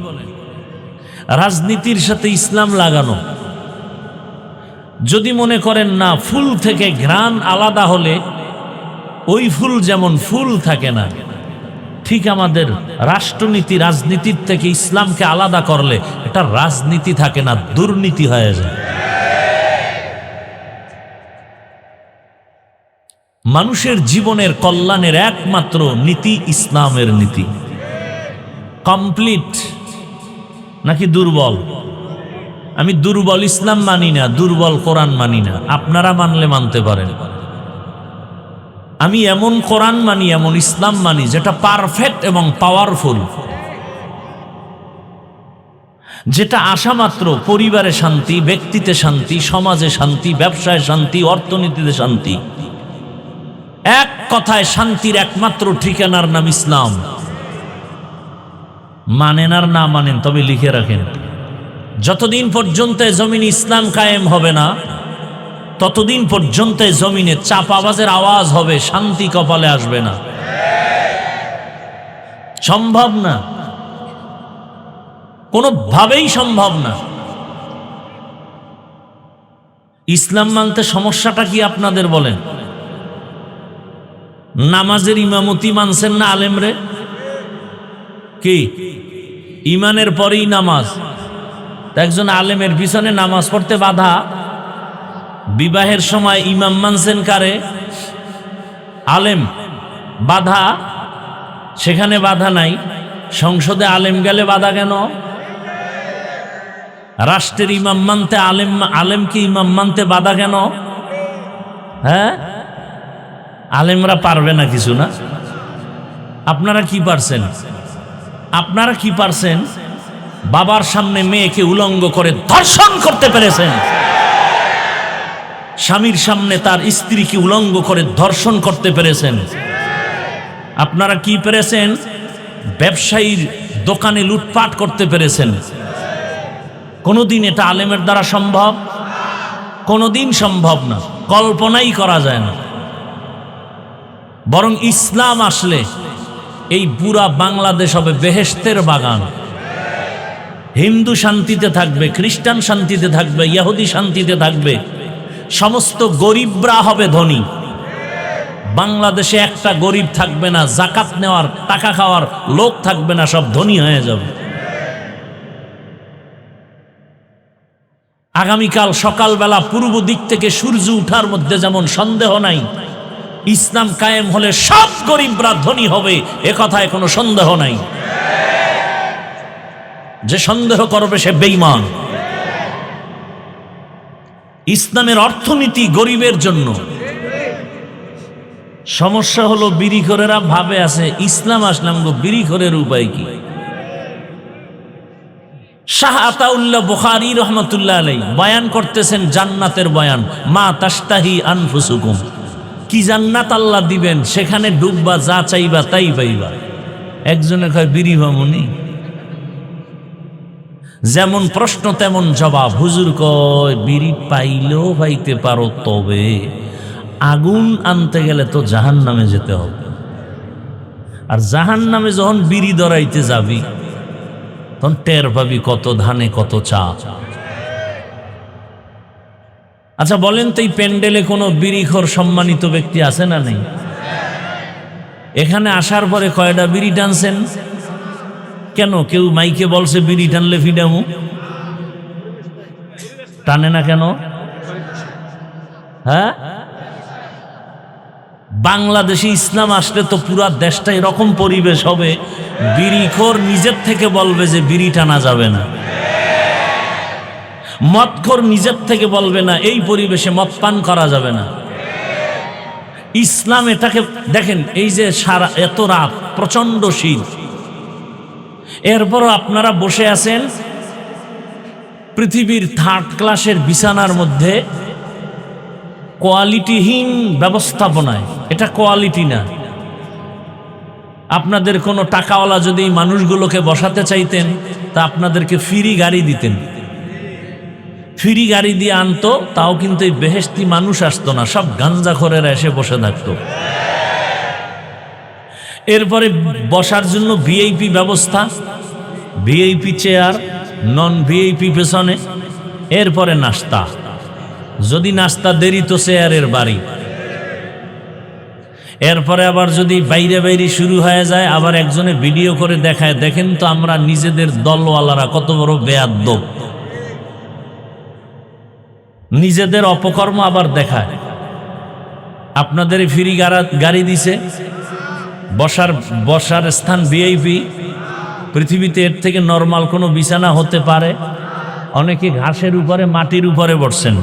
রাজনীতির সাথে ইসলাম লাগানো। যদি মনে করেন না ফুল থেকে ঘ্রাণ আলাদা হলে ওই ফুল যেমন ফুল থাকে না, ঠিক আমাদের রাষ্ট্রনীতি রাজনীতির থেকে ইসলামকে আলাদা করলে এটা রাজনীতি থাকে না, দুর্নীতি হয়ে যায়। মানুষের জীবনের কল্যাণের একমাত্র নীতি ইসলামের নীতি। কমপ্লিট নাকি দুর্বল? আমি দুর্বল ইসলাম মানি না, দুর্বল কোরআন মানি না। আপনারা মানলে মানতে পারেন। আমি এমন কোরআন মানি, এমন ইসলাম মানি যেটা পারফেক্ট এবং পাওয়ারফুল, যেটা আসা মাত্র পরিবারে শান্তি, ব্যক্তিতে শান্তি, সমাজে শান্তি, ব্যবসায় শান্তি, অর্থনীতিতে শান্তি। এক কথায় শান্তির একমাত্র ঠিকানার নাম ইসলাম। মানেন আর না মানেন, তবে লিখে রাখেন, যতদিন পর্যন্ত জমিনে ইসলাম কায়েম হবে না ততদিন পর্যন্ত জমিনে চাপাবাজের আওয়াজ হবে, শান্তি কপালে আসবে না। সম্ভব না, কোনোভাবেই সম্ভব না। ইসলাম মানতে সমস্যাটা কি আপনাদের বলেন? নামাজের ইমামতি মানছেন না আলেমরে? কি ইমানের পরেই নামাজ? একজন আলেমের পিছনে নামাজ পড়তে বাধা। বিবাহের সময় ইমাম মানছেন কারে? আলেম। বাধা সেখানে বাধা নাই, সংসদে আলেম গেলে বাধা কেন? রাষ্ট্রের ইমাম মানতে আলেমকে ইমাম মানতে বাধা কেন? হ্যাঁ, আলেমরা পারবে না কিছু না? আপনারা কি পারছেন? আপনারা কি পারছেন? বাবার সামনে মেয়েকে উলঙ্গ করে ধর্ষণ করতে পেরেছেন। স্বামীর সামনে তার স্ত্রীকে উলঙ্গ করে ধর্ষণ করতে পেরেছেন। আপনারা কি পেরেছেন? ব্যবসায়ীর দোকানে লুটপাট করতে পেরেছেন। কোনোদিন এটা আলেমের দ্বারা সম্ভব? কোনোদিন সম্ভব না, কল্পনাই করা যায় না। বরং ইসলাম আসলে এই পুরা বাংলাদেশ হবে বেহেশতের বাগান। হিন্দু শান্তিতে থাকবে, খ্রিস্টান শান্তিতে থাকবে, ইহুদি শান্তিতে থাকবে, সমস্ত গরিবরা হবে ধনী। বাংলাদেশে একটা গরিব থাকবে না, জাকাত নেওয়ার টাকা খাওয়ার লোক থাকবে না, সব ধনী হয়ে যাবে। আগামীকাল সকালবেলা পূর্ব দিক থেকে সূর্য উঠার মধ্যে যেমন সন্দেহ নাই, ইসলাম কায়েম হলে সব গরিবরা ধনী হবে, এ কথায় কোনো সন্দেহ নাই। যে সন্দেহ করবে সে বেঈমান। ইসলামের অর্থনীতি গরিবের জন্য। সমস্যা হলো বিড়িখোরেরা ভাবে আছে ইসলাম আসলাম গো, বিড়িখোরের উপায় কি? শাহ আতাউল্লাহ বুখারী রহমতুল্লাহ আলাইহি বয়ান করতেছেন জান্নাতের বয়ান, মা তাশতাহি আনফুসুকুম, কি জান্নাত আল্লাহ দিবেন, সেখানে ডুববা, যা চাইবা তাই পাইবা। একজনে কয় বিড়ি ভামুনি, যেমন প্রশ্ন তেমন জবাব। হুজুর কয় বিড়ি পাইলেও পাইতে পারো, তবে আগুন আনতে গেলে তো জাহান্নামে যেতে হবে, আর জাহান্নামে যখন বিড়ি ধরাইতে যাবি তখন টের পাবি কত ধানে কত চা। আচ্ছা বলেন তো, এই প্যান্ডেলে কোনো বিড়িখোর সম্মানিত ব্যক্তি আছে না নেই? এখানে আসার পরে কয়টা বিড়ি টানছেন? কেন কেউ মাইকে বলছে বিড়ি টানলে ফিডামু? টানে না কেন? হ্যাঁ, বাংলাদেশে ইসলাম আসলে তো পুরা দেশটা এরকম পরিবেশ হবে, বিড়িখোর নিজের থেকে বলবে যে বিড়ি টানা যাবে না, মদখোর নিজের থেকে বলবে না এই পরিবেশে মদ পান করা যাবে না। ইসলাম এটাকে দেখেন, এই যে সারা এত রাত প্রচন্ড শীত, এরপরও আপনারা বসে আছেন পৃথিবীর 3rd ক্লাসের বিছানার মধ্যে, কোয়ালিটিহীন ব্যবস্থাপনায়। এটা কোয়ালিটি না। আপনাদের কোনো টাকাওয়ালা যদি মানুষগুলোকে বসাতে চাইতেন তা আপনাদেরকে ফ্রি গাড়ি দিতেন, ফ্রি গাড়ি দিয়ে আনতো, তাও কিন্তু এই বেহেশতি মানুষ আসতো না, সব গাঞ্জাখোরেরা এসে বসে থাকতো। এরপরে বসার জন্য ভিআইপি ব্যবস্থা, ভিআইপি চেয়ার, নন ভিআইপি পেছনে, এরপরে নাস্তা, যদি নাস্তা দেরি তো চেয়ারের বাড়ি, এরপরে আবার যদি বাইরে বাইরে শুরু হয়ে যায় আবার একজনে ভিডিও করে দেখায়, দেখেন তো আমরা নিজেদের দলওয়ালারা কত বড় বেয়াদ্দব, নিজেদের অপকর্ম আবার দেখায়। আপনাদের ফ্রি গাড়ি দিছে, বসার স্থান ভিআইপি, পৃথিবীতে এর থেকে নরমাল কোনো বিছানা হতে পারে? অনেকে ঘাসের উপরে মাটির উপরে বসছেন।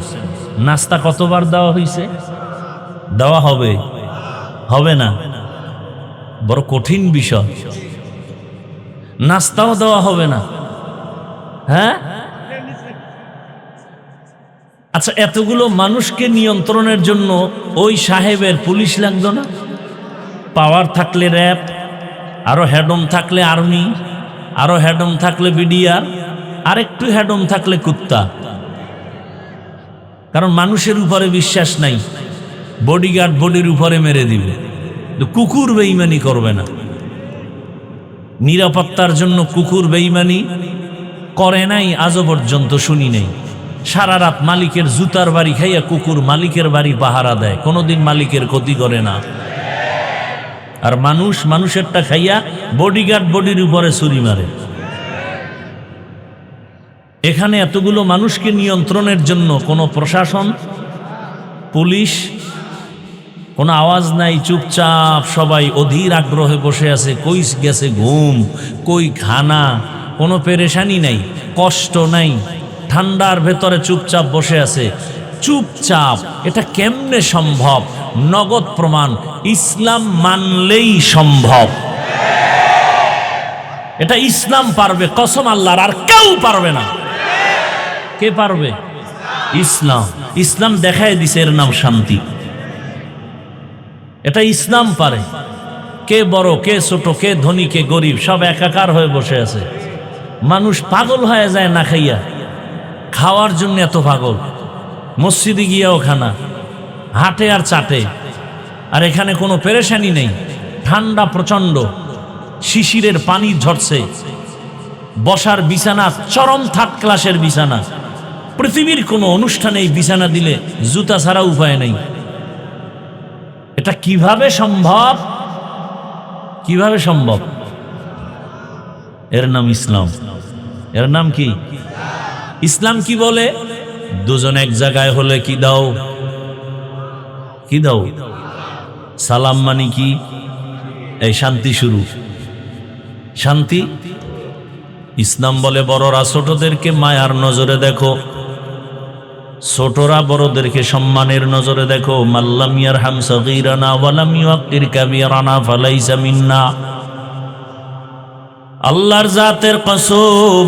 নাস্তা কতবার দেওয়া হয়েছে? দেওয়া হবে? হবে না? বড় কঠিন বিষয়। নাস্তাও দেওয়া হবে না? হ্যাঁ, আচ্ছা এতগুলো মানুষকে নিয়ন্ত্রণের জন্য ওই সাহেবের পুলিশ লাগতো না? পাওয়ার থাকলে র্যাব, আরো হেডম থাকলে আর্মি, আরো হেডম থাকলে বিডিআর, আরেকটু হেডম থাকলে কুত্তা। কারণ মানুষের উপরে বিশ্বাস নাই, বডিগার্ড বডির উপরে মেরে দিবে, কুকুর বেঈমানি করবে না। নিরাপত্তার জন্য কুকুর বেঈমানি করে নাই আজও পর্যন্ত শুনি নেই। সারা রাত মালিকের জুতার বাড়ি খাইয়া কুকুর মালিকের বাড়ি পাহারা দেয়, কোনোদিন মালিকের ক্ষতি করে না। আর মানুষেরটা খাইয়া বডিগার্ড বডির উপরে ছুরি মারে। এখানে এতগুলো মানুষকে নিয়ন্ত্রণের জন্য কোনো প্রশাসন, পুলিশ, কোনো আওয়াজ নাই, চুপচাপ সবাই অধীর আগ্রহে বসে আছে। কই গেছে ঘুম, কই খানা, কোনো পেরেশানি নাই, কষ্ট নাই, ঠান্ডার ভেতরে চুপচাপ বসে আছে, চুপচাপ। এটা কেমনে সম্ভব? নগদ প্রমাণ, ইসলাম মানলেই সম্ভব। এটা ইসলাম পারবে, কসম আল্লাহর, আর কেউ পারবে না। কে পারবে? ইসলাম। ইসলাম দেখায় দিছে, এর নাম শান্তি। এটা ইসলাম পারে। কে বড়, কে ছোট, কে ধনী, কে গরিব, সব একাকার হয়ে বসে আছে। মানুষ পাগল হয়ে যায় না খাইয়া, খাওয়ার জন্য এত পাগল। মসজিদে গিয়াও খানা, হাটে আর চাটে। আর এখানে কোনো পেরেশানি নেই, ঠান্ডা প্রচন্ড, শিশিরের পানি ঝরছে, বসার বিছানা চরম 3rd ক্লাসের বিছানা। পৃথিবীর কোনো অনুষ্ঠানে এই বিছানা দিলে জুতা ছাড়া উপায় নেই। এটা কিভাবে সম্ভব? কিভাবে সম্ভব? এর নাম ইসলাম। এর নাম কি? ইসলাম কি বলে? দুজন এক জায়গায় হলে কি দাও? কি দাও? সালাম মানে কি? এই শান্তি শুরু, শান্তি। ইসলাম বলে বড়রা ছোটদেরকে মায়ার নজরে দেখো, ছোটরা বড়দেরকে সম্মানের নজরে দেখো। মাল্লাম ইয়ারহাম সগীরানা ওয়ালাম ইউক্কির কাবীরানা ফালাইসা মিন্না। আল্লাহর জাতের কসম,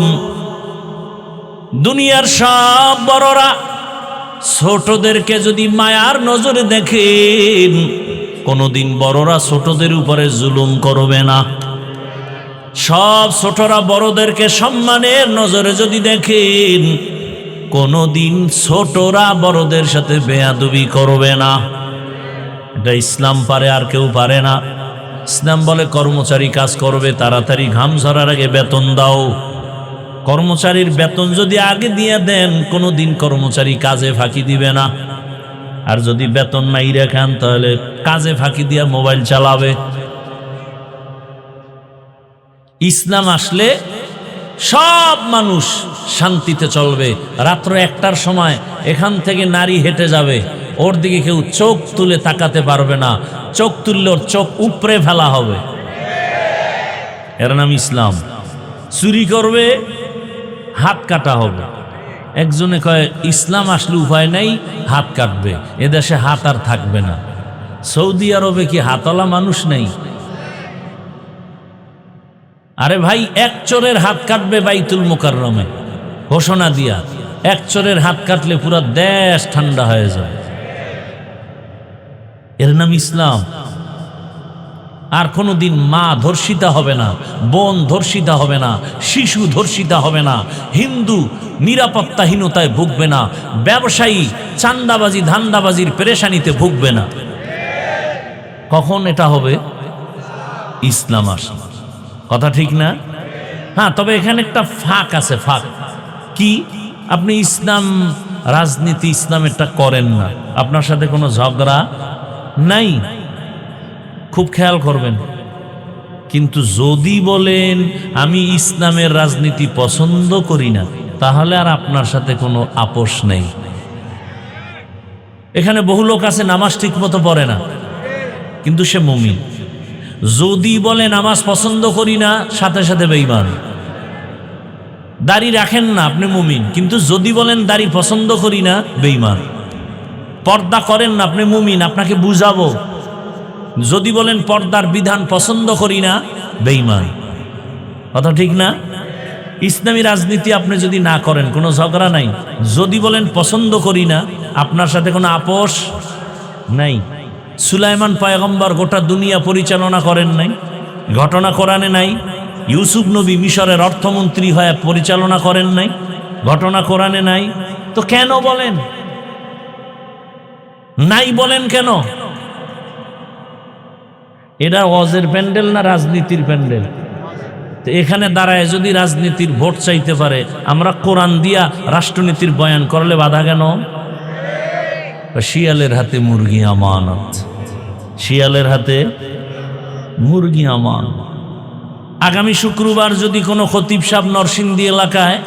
দুনিয়ার সব বড়রা ছোটদেরকে যদি মায়ার নজরে দেখেন, কোনোদিন বড়রা ছোটদের উপরে জুলুম করবে না। সব ছোটরা বড়দেরকে সম্মানের নজরে যদি দেখেন, কোনোদিন ছোটরা বড়দের সাথে বেয়াদবি করবে না। এটা ইসলাম পারে, আর কেউ পারে না। ইসলাম বলে কর্মচারী কাজ করবে, তাড়াতাড়ি ঘাম ঝরার আগে বেতন দাও। কর্মচারীর বেতন যদি আগে দিয়ে দেন, কোনোদিন কর্মচারী কাজে ফাঁকি দিবে না। আর যদি বেতন নাই রাখেন, তাহলে কাজে ফাঁকি দিয়ে মোবাইল চালাবে। ইসলাম আসলে সব মানুষ শান্তিতে চলবে। রাত্র 1টার সময় এখান থেকে নারী হেঁটে যাবে, ওর দিকে কেউ চোখ তুলে তাকাতে পারবে না। চোখ তুললে ওর চোখ উপরে ফেলা হবে। এর নাম ইসলাম। চুরি করবে, হাত কাটা হবে। একজনে কয় ইসলাম আসলে উপায় নাই, হাত কাটবে। এদেশে হাত আর থাকবে না। সৌদি আরবে কি হাতওয়ালা মানুষ নেই? আরে ভাই, এক চোরের হাত কাটবে বাইতুল মুকাররমে ঘোষণা দিয়া। এক চোরের হাত কাটলে পুরা দেশ ঠান্ডা হয়ে যায়। এর নাম ইসলাম। আর কোনোদিন মা ধর্ষিতা হবে না, বোন ধর্ষিতা হবে না, শিশু ধর্ষিতা হবে না, হিন্দু নিরাপত্তাহীনতায় ভুগবে না, ব্যবসায়ী চান্দাবাজি ধান্দাবাজির পেরেশানিতে ভুগবে না। কখন এটা হবে? ইসলাম আসে। কথা ঠিক না? হ্যাঁ, তবে এখানে একটা ফাঁক আছে। ফাঁক কি? আপনি ইসলাম রাজনীতি ইসলামেরটা করেন না, আপনার সাথে কোনো ঝগড়া নাই, খুব খেয়াল করবেন। কিন্তু যদি বলেন আমি ইসলামের রাজনীতি পছন্দ করি না, তাহলে আর আপনার সাথে কোনো আপোষ নেই। এখানে বহু লোক আছে নামাজ ঠিক মতো পড়ে না, কিন্তু সে মুমিন। যদি বলে নামাজ পছন্দ করি না, সাথে সাথে বেঈমান। দাড়ি রাখেন না, আপনি মুমিন, কিন্তু যদি বলেন দাড়ি পছন্দ করি না, বেঈমান। পর্দা করেন না, আপনি মুমিন, আপনাকে বুঝাবো। যদি বলেন পর্দার বিধান পছন্দ করি না, বেঈমান। কথা ঠিক না? ইসলামী রাজনীতি আপনি যদি না করেন, কোনো ঝগড়া নাই। যদি বলেন পছন্দ করি না, আপনার সাথে কোনো আপোষ নাই। সুলাইমান পয়গম্বর গোটা দুনিয়া পরিচালনা করেন নাই, ঘটনা কোরআনে নাই। ইউসুফ নবী মিশরের অর্থমন্ত্রী হয়ে পরিচালনা করেন নাই, ঘটনা কোরআনে নাই। তো কেন বলেন নাই? বলেন কেন? এটা ওয়াজের প্যান্ডেল না রাজনীতির প্যান্ডেল? তো এখানে দাঁড়ায় যদি রাজনীতির ভোট চাইতে পারে, আমরা কোরআন দিয়া রাষ্ট্রনীতির বয়ান করলে বাধা কেন? শিয়ালের হাতে মুরগি আমানত। শিয়ালের হাতে মুরগি আমানত। আগামী শুক্রবার যদি কোনো খতিব সাহেব নরসিংদী এলাকায়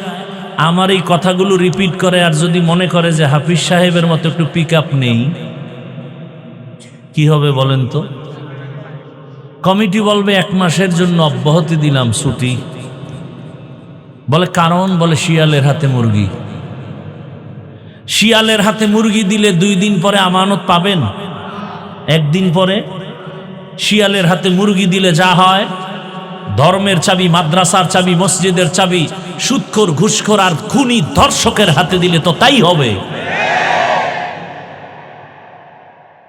আমার এই কথাগুলো রিপিট করে, আর যদি মনে করে যে হাফিজ সাহেবের মতো একটু পিক আপ নেই, কি হবে বলেন তো? কমিটি বলবে 1 মাসের জন্য অব্যাহতি দিলাম, ছুটি। বলে কারণ? বলে শিয়ালের হাতে মুরগি। শিয়ালের হাতে মুরগি দিলে 2 দিন পরে আমানত পাবেন? 1 দিন পরে? শিয়ালের হাতে মুরগি দিলে যা হয়, ধর্মের চাবি, মাদ্রাসার চাবি, মসজিদের চাবি সুদখোর, ঘুষখোর আর খুনি ধর্ষকের হাতে দিলে তো তাই হবে।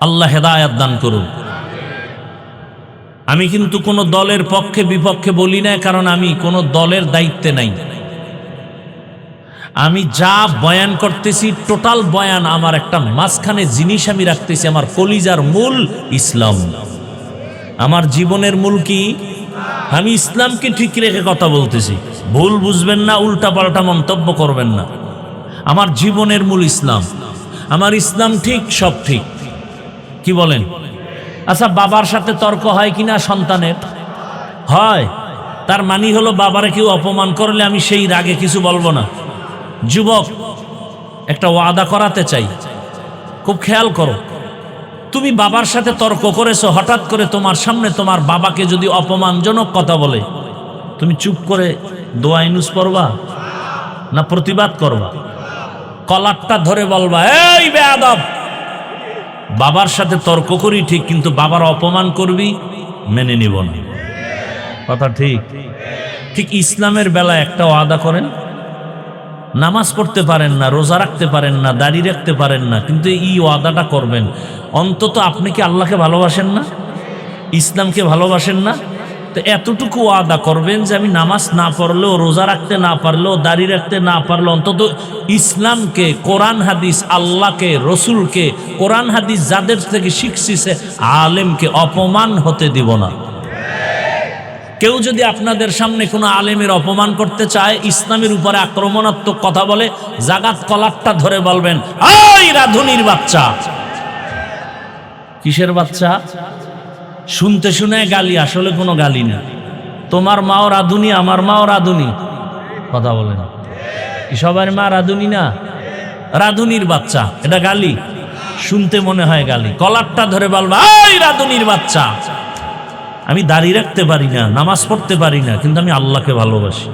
আল্লাহ হেদায়েত দান করুন। আমি কিন্তু কোনো দলের পক্ষে বিপক্ষে বলি না, কারণ আমি কোনো দলের দায়িত্বে নাই। আমি যা বয়ান করতেছি, টোটাল বয়ান আমার একটা মাঝখানে জিনিস আমি রাখতেছি, আমার কলিজার মূল ইসলাম। আমার জীবনের মূল কি? আমি ইসলামকে ঠিক রেখে কথা বলতেছি। ভুল বুঝবেন না, উল্টাপাল্টা মন্তব্য করবেন না। আমার জীবনের মূল ইসলাম। আমার ইসলাম ঠিক, সব ঠিক। কি বলেন? আচ্ছা, বাবার সাথে তর্ক হয় কিনা সন্তানের? হয়। তার মানে হলো বাবারে কেউ অপমান করলে আমি সেই রাগে কিছু বলবো না। যুবক, একটা ওয়াদা করাতে চাই, খুব খেয়াল করো। তুমি বাবার সাথে তর্ক করেছো, হঠাৎ করে তোমার সামনে তোমার বাবাকে যদি অপমানজনক কথা বলে, তুমি চুপ করে দোয়া ইনুস পড়বা না প্রতিবাদ করবা? কলারটা ধরে বলবা, এই বেয়াদব! বাবার সাথে তর্ক করি ঠিক, কিন্তু বাবার অপমান করবি, মেনে নিব না। কথা ঠিক? ঠিক ইসলামের বেলা একটা ওয়াদা করেন, নামাজ পড়তে পারেন না, রোজা রাখতে পারেন না, দাড়ি রাখতে পারেন না, কিন্তু এই ওয়াদাটা করবেন, অন্তত আপনি কি আল্লাহকে ভালোবাসেন না, ইসলামকে ভালোবাসেন না? তো এতটুকু ওয়াদা করবেন যে আমি নামাজ না পড়লেও, রোজা রাখতে না পারলেও, দাড়ি রাখতে না পারলেও অন্তত ইসলামকে, কোরআন হাদিস, আল্লাহকে, রসুলকে, কোরআন হাদিস যাদের থেকে শিখছি সে আলেমকে অপমান হতে দিব না। কেউ যদি আপনাদের সামনে কোনো আলেমের অপমান করতে চায়, ইসলামের উপরে আক্রমণাত্মক কথা বলে, জাগাত কলারটা ধরে বলবেন, ওই রাধুনির বাচ্চা। কিসের বাচ্চা? শুনতে শুনে গালি, আসলে কোনো গালি না। তোমার মাও রাধুনি, আমার মাও রাধুনি, কথা বলে না। সবার মা রাধুনি না? রাধুনির বাচ্চা, এটা গালি? শুনতে মনে হয় গালি। কলারটা ধরে বলবা, ওই রাধুনির বাচ্চা। আমি দাড়ি রাখতে পারি না, নামাজ পড়তে পারি না, কিন্তু আমি আল্লাহকে ভালোবাসি।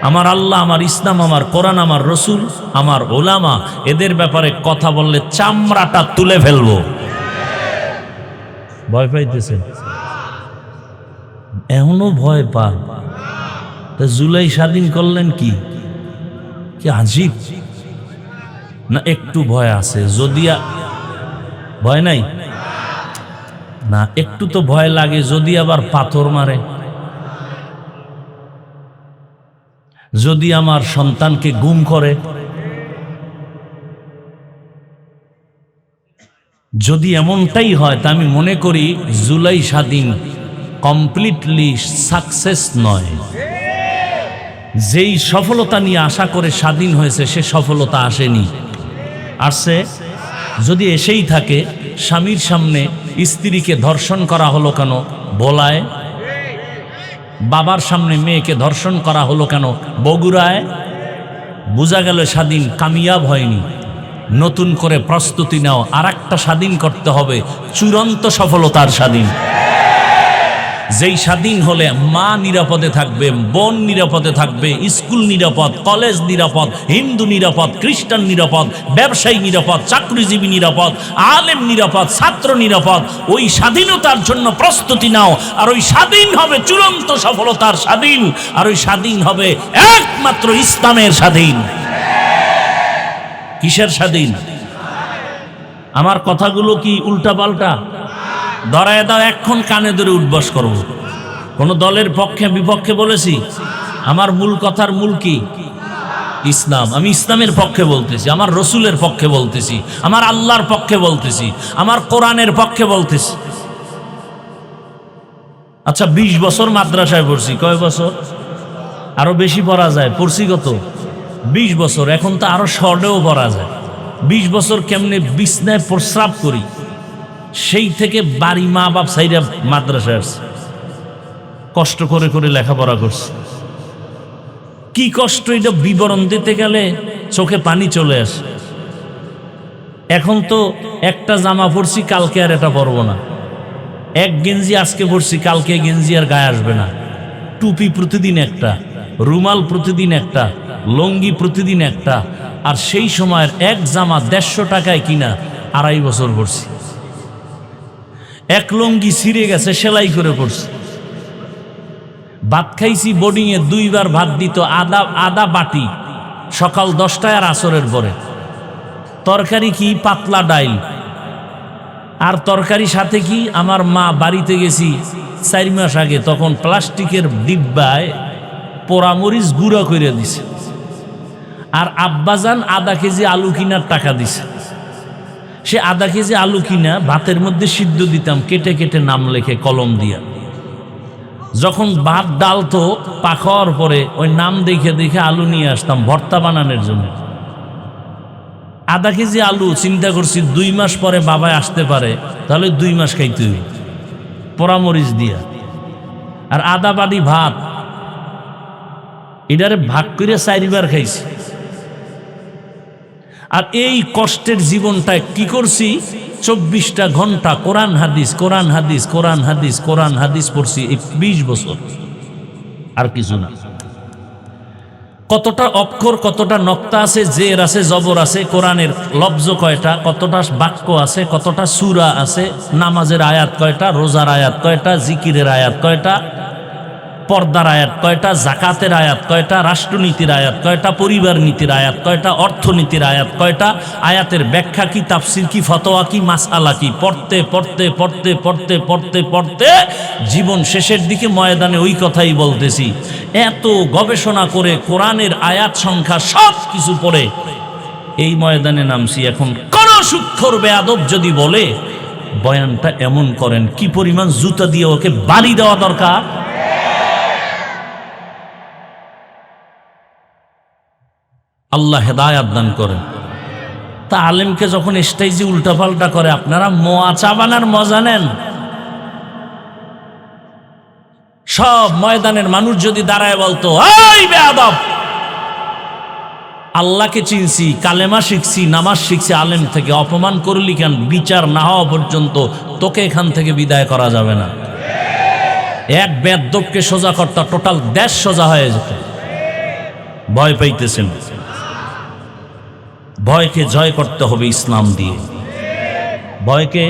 আমার আল্লাহ, আমার ইসলাম, আমার কোরআন, আমার রসুল, আমার ওলামা, এদের ব্যাপারে কথা বললে চামড়াটা তুলে ফেলবো। ভয় পাইতেছেন? এখনো ভয় পান? তা জুলাই স্বাধীন করলেন কি আজীব না? একটু ভয় আছে? যদি ভয় নাই না, একটু তো ভয় লাগে যদি আবার পাথর মারে, যদি আমার সন্তানকে গুম করে, যদি এমনটাই হয়, তা আমি মনে করি জুলাই স্বাধীন কমপ্লিটলি সাকসেস নয়। যেই সফলতা নিয়ে আশা করে স্বাধীন হয়েছে, সে সফলতা আসেনি। আসছে যদি এসেই থাকে, স্বামীর সামনে স্ত্রীকে ধর্ষণ করা হলো কেন ভোলায়? বাবার সামনে মেয়েকে ধর্ষণ করা হলো কেন বগুড়ায়? বোঝা গেল স্বাধীন কামিয়াব হয়নি। নতুন করে প্রস্তুতি নাও, আর একটা স্বাধীন করতে হবে, চূড়ান্ত সফলতার স্বাধীন। যেই স্বাধীন হলে মা নিরাপদে থাকবে, বোন নিরাপদে থাকবে, স্কুল নিরাপদ, কলেজ নিরাপদ, হিন্দু নিরাপদ, খ্রিস্টান নিরাপদ, ব্যবসায়ী নিরাপদ, চাকরিজীবী নিরাপদ, আলেম নিরাপদ, ছাত্র নিরাপদ। ওই স্বাধীনতার জন্য প্রস্তুতি নাও, আর ওই স্বাধীন হবে চূড়ান্ত সফলতার স্বাধীন, আর ওই স্বাধীন হবে একমাত্র ইসলামের স্বাধীন। কিসের স্বাধীন? আমার কথাগুলো কি উল্টা পাল্টা? ধরায় দাও, এখন কানে ধরে উঠবস করব। কোন দলের পক্ষে বিপক্ষে বলেছি? আমার মূল কথার মূল কি? ইসলাম। আমি ইসলামের পক্ষে বলতেছি, আমার রসুলের পক্ষে বলতেছি, আমার আল্লাহর পক্ষে বলতেছি, আমার কোরআনের পক্ষে বলতেছি। আচ্ছা, 20 বছর মাদ্রাসায় পড়ছি। কয় বছর? আরো বেশি পড়া যায়। পড়ছি কত? 20 বছর। এখন তো আরো শর্টেও পড়া যায়। 20 বছর কেমনে বিছনায় প্রস্রাব করি, সেই থেকে বাড়ি মা বাপ সাইরা মাদ্রাসায় আসছে, কষ্ট করে করে লেখাপড়া করছে। কি কষ্ট, এটা বিবরণ দিতে গেলে চোখে পানি চলে আসে। এখন তো একটা জামা পরছি, কালকে আর এটা পরবো না। এক গেঞ্জি আজকে পরছি, কালকে গেঞ্জি আর গায়ে আসবে না। টুপি প্রতিদিন একটা, রুমাল প্রতিদিন একটা, লঙ্গি প্রতিদিন একটা। আর সেই সময়ের এক জামা 150 টাকায় কিনা 2.5 বছর পরছি। এক লঙ্গি ছিঁড়ে গেছে, সেলাই করে পড়ছি। ভাত খাইছি বোর্ডিংয়ে, 2 বার ভাত দিত, আদা বাটি, সকাল 10টায় আর আসরের পরে। তরকারি কি? পাতলা ডাইল। আর তরকারি সাথে কি? আমার মা বাড়িতে গেছি 4 মাস আগে, তখন প্লাস্টিকের ডিব্বায় পোড়ামরিচ গুঁড়া করে দিছে। আর আব্বাজান আধা কেজি আলু কিনার টাকা দিছে। সে আধা কেজি আলু কিনা ভাতের মধ্যে সিদ্ধ দিতাম, কেটে কেটে নাম লেখে কলম দিয়া। যখন ভাত ডালতো পাখার পরে, ওই নাম দেখে দেখে আলু নিয়ে আসতাম ভর্তা বানানোর জন্য। আধা কেজি আলু, চিন্তা করছি 2 মাস পরে বাবাই আসতে পারে, তাহলে 2 মাস খাইতে হইবে পোড়ামরিচ দিয়া। আর আধা বাটি ভাত, এটারে ভাগ করে 4 বার খাইছি। আর এই কষ্টের জীবনটা কি করছি? 24টা ঘন্টা কোরআন হাদিস, কোরআন হাদিস, কোরআন হাদিস, কোরআন হাদিস পড়ছি এই 20 বছর, আর কিছু না। কতটা অক্ষর, কতটা নক্তা আছে, জের আছে, জবর আছে, কোরআনের লফজ কয়টা, কতটা বাক্য আছে, কতটা সূরা আছে, নামাজের আয়াত কয়টা, রোজার আয়াত কয়টা, জিকিরের আয়াত কয়টা, পর্দার আয়াত কয়টা, জাকাতের আয়াত কয়টা, রাষ্ট্রনীতির আয়াত কয়টা, পরিবার নীতির আয়াত কয়টা, অর্থনীতির আয়াত কয়টা, আয়াতের ব্যাখ্যা কি, তাফসির কি, ফতোয়া কি, মাসআলা কি, পড়তে পড়তে পড়তে পড়তে পড়তে পড়তে জীবন শেষের দিকে ময়দানে ওই কথাই বলতেছি, এত গবেষণা করে কোরআনের আয়াত সংখ্যা সব কিছু পড়ে এই ময়দানে নামছি। এখন কোন সুক্ষর বেয়াদব যদি বলে বয়ানটা এমন করেন, কি পরিমাণ জুতা দিয়ে ওকে বাড়ি দেওয়া দরকার। আল্লাহ হেদায়াত দান করেন। তা আলেমকে যখন স্টেজে উল্টাপাল্টা করে, আপনারা মোয়া চা বানার মজা নেন। সব ময়দানের মানুষ যদি দাঁড়ায় বলতো, এই বেয়াদব, আল্লাহকে চিনছি, কালেমা শিখছি, নামাজ শিখছি, আলেম থেকে অপমান করলি কেন? বিচার না হওয়া পর্যন্ত তোকে এখান থেকে বিদায় করা যাবে না। এক বেয়াদবকে সোজা করতে টোটাল দেশ সোজা হয়ে যেত। ভয় পাইতেছেন? ভয়কে জয় করতে হবে ইসলাম দিয়ে। ভয়কে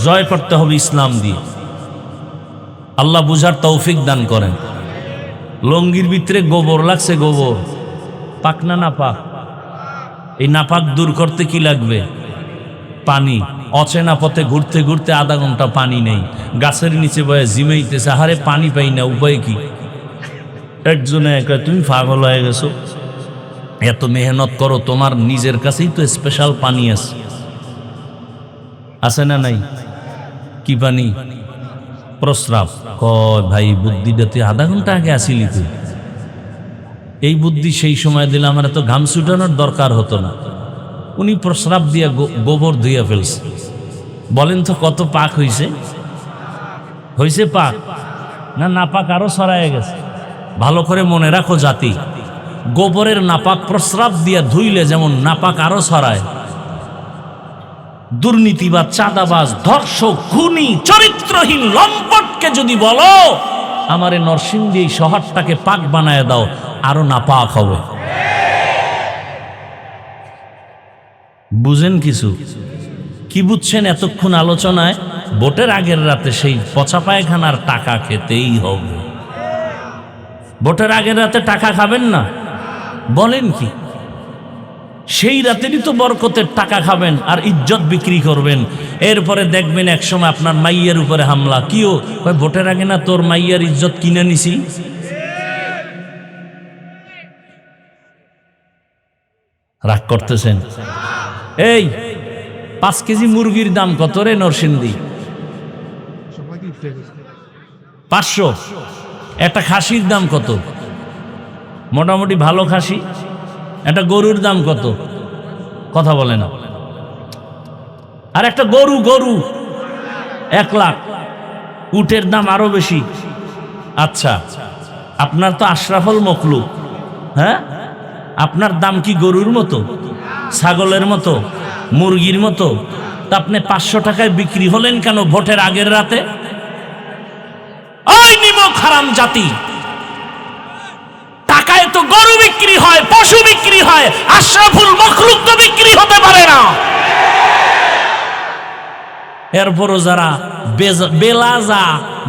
জয় করতে হবে ইসলাম দিয়ে। আল্লাহ বুঝার তৌফিক দান করেন। লঙ্গির ভিতরে গোবর লাগছে, গোবর পাক না নাপাক? এই নাপাক দূর করতে কি লাগবে? পানি। অচেনা পথে ঘুরতে ঘুরতে আধা ঘন্টা পানি নেই, গাছের নিচে বয়ে জিমেইতেছে, আহারে পানি পাই না, উপায় কি? একজনে একা, তুমি পাগল হয়ে গেছো, এত মেহনত করো, তোমার নিজের কাছেই তো স্পেশাল পানি আছে না নাই? কি পানি? প্রস্রাব। কয় ভাই, বুদ্ধিটাতে আধা ঘন্টা আগে আসিলি তুই। এই বুদ্ধি সেই সময় দিলে আমার এত ঘাম ছুটানোর দরকার হতো না। উনি প্রস্রাব দিয়া গোবর ধুইয়া ফেলছে। বলেন তো কত পাক হইছে? হইছে পাক না নাপাক আরো ছড়ায় গেছে? ভালো করে মনে রাখো জাতি, গোবরের নাপাক প্রস্রাব দিয়া ধুইলে যেমন নাপাক আরো ছড়ায়, দুর্নীতিবাজ, চাঁদাবাজ, ধর্ষক, খুনি, চরিত্রহীন লম্পটকে যদি বলো আমারে নরসিংদী এই শহরটাকে পাক বানায় দাও, আরো নাপাক হবে। বুঝেন কিছু? কি বুঝছেন এতক্ষণ আলোচনায়? ভোটের আগের রাতে সেই পচা পায়খানার টাকা খেতেই হবে। ভোটের আগের রাতে টাকা খাবেন না? বলেন কি? সেই রাতেরই তো বরকতের টাকা খাবেন আর ইজ্জত বিক্রি করবেন। এরপরে দেখবেন একসময় আপনার মাইয়ের উপরে হামলা। কিও? ভোটের আগে না তোর মাইয়ার ইজ্জত কিনে নিছি। রাগ করতেছেন? এই 5 কেজি মুরগির দাম কত রে নরসিংদী? 500। একটা খাসির দাম কত? মোটামুটি ভালো খাসি একটা গরুর দাম কত? কথা বলে না। আর একটা গরু 1 লাখ। উটের দাম আরো বেশি। আচ্ছা, আপনার তো আশরাফুল মখলুক, হ্যাঁ? আপনার দাম কি গরুর মতো, ছাগলের মতো, মুরগির মতো? তা আপনি 500 টাকায় বিক্রি হলেন কেন ভোটের আগের রাতে? ওই নিমক হারাম জাতি, টাকায় তো গরু বিক্রি হয়, পশু বিক্রি হয়, আশরাফুল মখলুক তো বিক্রি হতে পারে না। এরপরও যারা বেলাজা,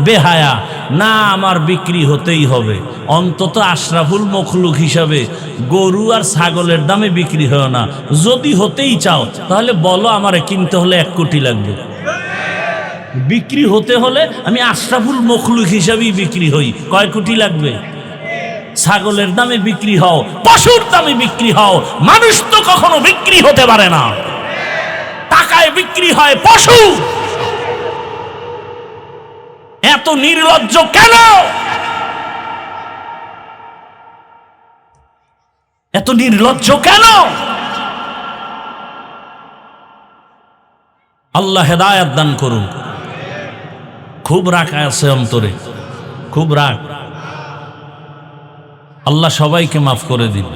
বেহায়া, না আমার বিক্রি হতেই হবে, অন্তত আশরাফুল মখলুক হিসাবে গরু আর ছাগলের দামে বিক্রি হয় না। যদি হতেই চাও তাহলে বলো, আমারে কিনতে হলে 1 কোটি লাগবে। বিক্রি হতে হলে আমি আশরাফুল মখলুক হিসাবেই বিক্রি হই। কয় কোটি লাগবে? ছাগলের দামে বিক্রি হও, পশুর দামে বিক্রি হও, মানুষ তো কখনো বিক্রি হতে পারে না। টাকায় বিক্রি হয় পশু। এত নির্লজ্জ কেন? এত নির্লজ্জ কেন? আল্লাহ হেদায়েত দান করুন। খুব রাগ আছে অন্তরে, খুব রাগ। আল্লাহ সবাইকে মাফ করে দিন।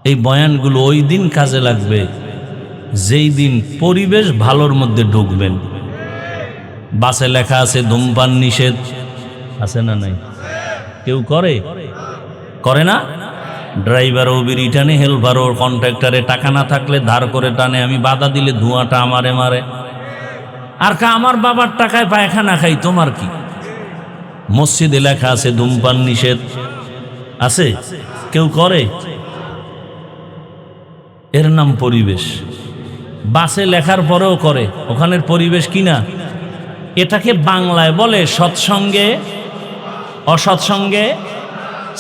এই বয়ানগুলো ওই দিন কাজে লাগবে যেই দিন পরিবেশ ভালোর মধ্যে ঢুকবেন। বাসে লেখা আছে ধূমপান নিষেধ, আছে না নাই? কেউ করে না? ড্রাইভারও বিড়ি টানে, হেল্পারও কন্ট্রাক্টরে টাকা না থাকলে ধার করে টানে, আমি বাধা দিলে ধোঁয়াটা আমারে মারে। আর আমার বাবার টাকায় পায়খানা খাই, তোমার কি? মসজিদে লেখা আছে ধূমপান নিষেধ, আছে? কেউ করে? এর নাম পরিবেশ। বাসে লেখার পরেও করে, ওখানের পরিবেশ কিনা? এটাকে বাংলায় বলে সৎসঙ্গে অসৎসঙ্গে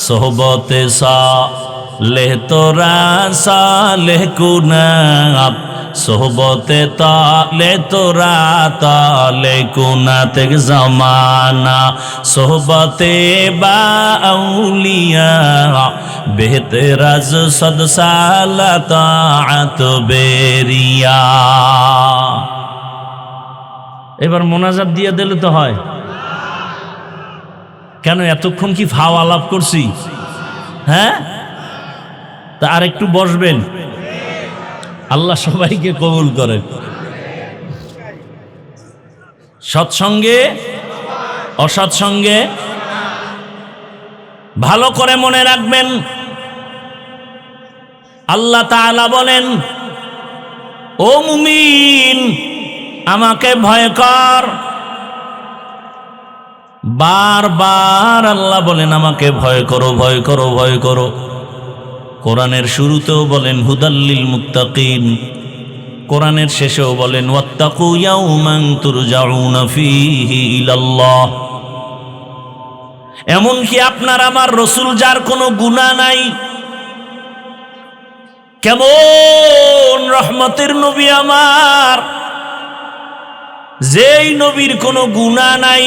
সোহবতে সালেহ তোরা সালেহ কুনাত, সোহবতে তালে তোরা তালে কুনাত জামানা, সোহবতে বা আউলিয়া বেহতরাজ সদ সালাত বেরিয়া। এবার মোনাজাত দিয়ে দিলে তো হয়। কেন এতক্ষণ কি ফাও আলাপ করছি? হ্যাঁ, তা আর একটু বসবেন। আল্লাহ সবাইকে কবুল করেন। সৎসঙ্গে অসৎসঙ্গে ভালো করে মনে রাখবেন। আল্লাহ তাআলা বলেন, ও মুমিন আমাকে ভয় কর। বারবার আল্লাহ বলেন আমাকে ভয় করো, ভয় করো, ভয় করো। কোরআনের শুরুতেও বলেন হুদাল্লিল মুত্তাকিন, কোরআনের শেষেও বলেন ওয়াত্তাকু ইয়াওমান তুরজাউনা ফীহি ইলাল্লাহ। এমনকি আপনার আমার রসুল যার কোনো গুনাহ নাই, কেমন রহমতের নবী আমার, যেই নবীর কোনো গুনাহ নাই,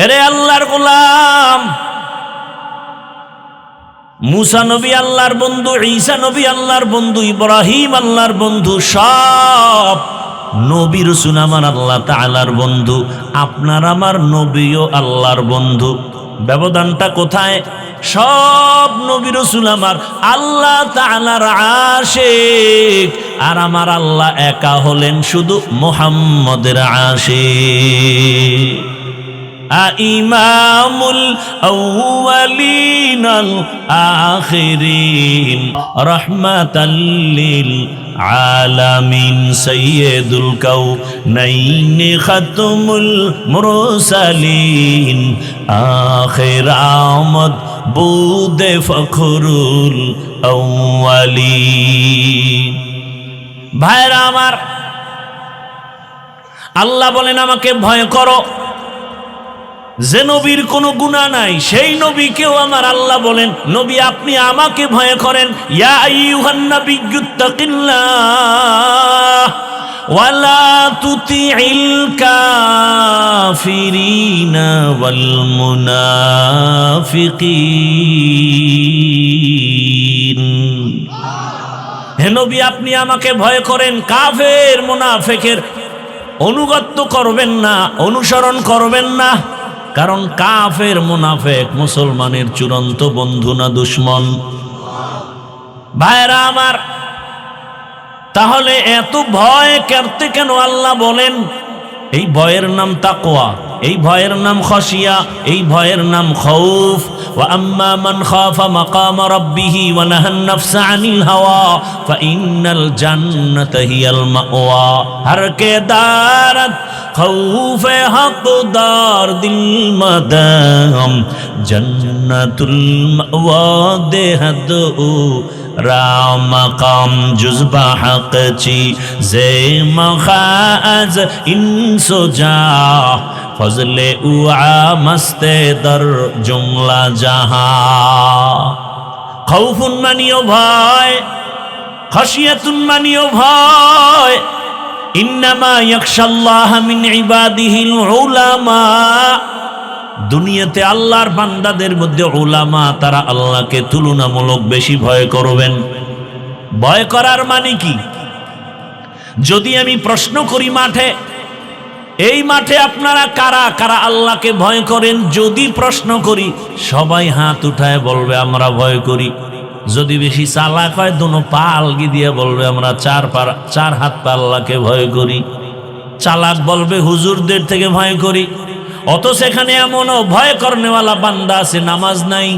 এরে আল্লাহর গোলাম, মুসা নবী আল্লাহর বন্ধু, ঈসা নবী আল্লাহর বন্ধু, ইব্রাহিম আল্লাহর বন্ধু, সব নবী রাসূল আমার আল্লাহ তাআলার বন্ধু। আপনার আমার নবীও আল্লাহর বন্ধু। ব্যবধানটা কোথায়? সব নবী রাসূল আমার আল্লাহ তাআলার আশিক, আর আমার আল্লাহ একা হলেন শুধু মুহাম্মদের আশিক। ইমামুল আউয়ালিন আল আখিরিন রাহমাতাল লিল আলামিন সাইয়্যিদুল কাউনাইন খাতমুল মুরসালিন আখির আমদ বুদে ফখরুল আউয়ালিন। ভাইরা আমার, আল্লাহ বলেন আমাকে ভয় করো। যে নবীর কোনো গুনাহ নাই সেই নবীকেও আমার আল্লাহ বলেন নবী আপনি আমাকে ভয় করেন। ইয়া আইয়ুহান নাবিয়্যুত্তাকিল্লাহ ওয়ালা তুতিইল কাফিরিনা ওয়াল মুনাফিকিন। হে নবী আপনি আমাকে ভয় করেন, কাফের মুনাফিকের অনুগত্য করবেন না, অনুসরণ করবেন না। কারণ কাফের মুনাফিক মুসলমানের চূড়ান্ত বন্ধু না দুশমন? ভাইরা আমার, তাহলে এত ভয় করতে কেন আল্লাহ বলেন? এই ভয়ের নাম তাকওয়া, এই ভয়ের নাম খশিয়া, এই ভয়ের নাম খৌফ। ওয়া আম্মা মান খাফা মাকাম রাব্বিহি ওয়া নাহান নাফসা আনিল হাওয়া ফাইন্নাল জান্নাতা হিয়াল মাওয়া। হর কে দারত খৌফে হকদার দিল মাদাম জান্নাতুল মাওয়া দেহদ রামাকাম জুজবা হকচি জে মখাজ ইনসোজা ফজলে উআ মস্তে দর জুমলা জাহা। খৌফুন মানিও ভয়, খশিয়াতুন মানিও ভয়। ইন্নামা ইয়াখশাল্লাহ মিন ইবাদিহিল উলামা। দুনিয়াতে আল্লাহর বান্দাদের মধ্যে উলামা, তারা আল্লাহকে তুলনামূলক বেশি ভয় করবেন। ভয় করার মানে কি? যদি আমি প্রশ্ন করি মাঠে, এই মাঠে আপনারা কারা কারা আল্লাহকে ভয় করেন, যদি প্রশ্ন করি সবাই হাত উঠায় বলবে আমরা ভয় করি। যদি বেশি চালাক হয় দোনো পা আলগি দিয়ে বলবে আমরা চার হাত পা আল্লাহকে ভয় করি। চালাক বলবে হুজুরদের থেকে ভয় করি। অত সেখানে এমনও ভয় করনেওয়ালা বান্দা আছে নামাজ নাই,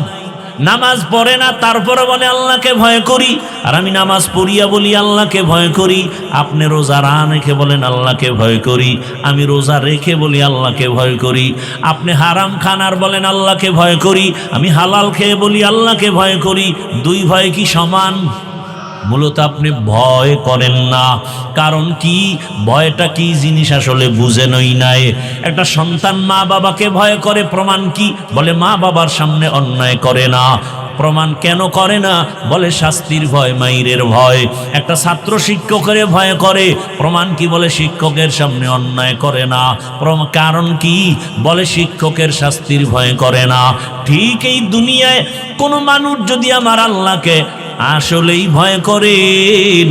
নামাজ পড়ে না, তারপরে বলে আল্লাহকে ভয় করি। আর আমি নামাজ পড়িয়া বলি আল্লাহকে ভয় করি। আপনি রোজা রেখে বলেন আল্লাহকে ভয় করি, আমি রোজা রেখে বলি আল্লাহকে ভয় করি। আপনি হারাম খান আর বলেন আল্লাহকে ভয় করি, আমি হালাল খেয়ে বলি আল্লাহকে ভয় করি। দুই ভয় কি সমান? মূলত আপনি ভয় করেন না, কারণ কি? ভয়টা কি জিনিস আসলে বুঝেনই নাই। একটা সন্তান মা বাবাকে ভয় করে, প্রমাণ কি? বলে মা বাবার সামনে অন্যায় করে না। প্রমাণ কেন করে না? বলে শাস্তির ভয়, মাইরের ভয়। একটা ছাত্র শিক্ষকের ভয় করে, প্রমাণ কি? বলে শিক্ষকের সামনে অন্যায় করে না। কারণ কি? বলে শিক্ষকের শাস্তির ভয় করে না। ঠিক এই দুনিয়ায় কোনো মানুষ যদি আমার আল্লাহকে আসলেই ভয় করেন,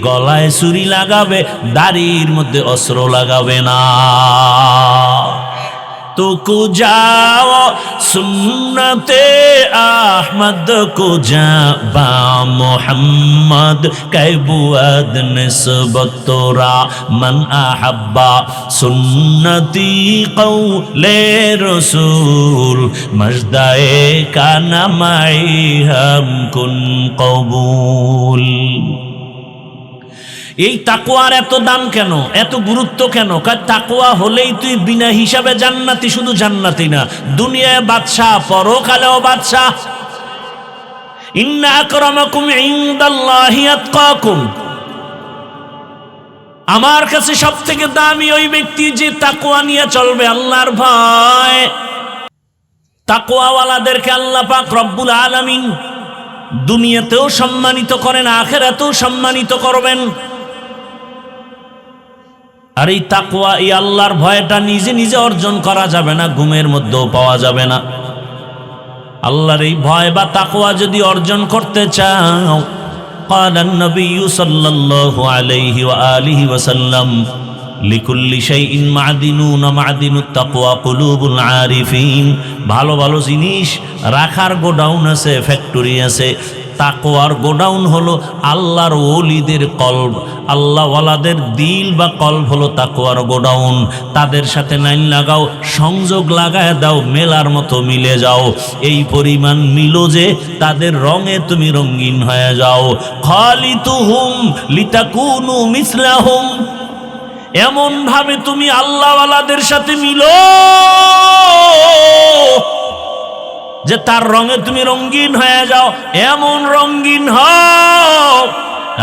গলায় ছুরি লাগাবে, দাড়ির মধ্যে অস্ত্র লাগাবে না। तो को जाओ सुन्नते अहमद को जाबा मोहम्मद कैबुअद निस्बत तोरा मन अहब्बा सुन्नती कौले रसूल मजदाए का नमाई हम कुन कबूल। এই তাকওয়ার এত দাম কেন, এত গুরুত্ব কেন? কারণ তাকওয়া হলেই তুই বিনা হিসাবে জান্নাতি। শুধু জান্নাতি না, দুনিয়ায় বাদশাহ, পরকালেও বাদশাহ। ইন্না আকরামাকুম ইনদাল্লাহি আতকাকুম। আমার কাছে সবথেকে দামি ওই ব্যক্তি যে তাকওয়া নিয়ে চলবে, আল্লাহর ভয়। তাকওয়াওয়ালাদেরকে আল্লাহ পাক রব্বুল আলামিন দুনিয়াতেও সম্মানিত করেন, আখিরাতেও সম্মানিত করবেন। আর এই তাকওয়া, এই আল্লাহর ভয়টা নিজে নিজে অর্জন করা যাবে না, ঘুমের মধ্যেও পাওয়া যাবে না। আল্লাহর এই ভয় বা তাকওয়া যদি অর্জন করতে চাও, ক্বালান নবিয়্যু সাল্লাল্লাহু আলাইহি ওয়া আলিহি ওয়াসাল্লাম লিকুল্লি শাইইন মা'দিনুন মা'দিনুত তাকওয়া কুলুবুল আরিফিন। ভালো ভালো জিনিস রাখার গোডাউন আছে, ফ্যাক্টরি আছে। তাকওয়ার গোডাউন হলো আল্লাহর ওলিদের কলব, আল্লাহওয়ালাদের দিল বা কলব হলো তাকওয়ার গোডাউন। তাদের সাথে লাইন লাগাও, সংযোগ লাগায় দাও, মেলার মতো মিলে যাও। এই পরিমাণ মিলো যে তাদের রঙে তুমি রঙিন হয়ে যাও। খালিতুহুম লিতাকুনু মিসলাহুম। এমন ভাবে তুমি আল্লাহওয়ালাদের সাথে মিলো যে তার রঙে তুমি রঙিন হয়ে যাও। এমন রঙিন হও,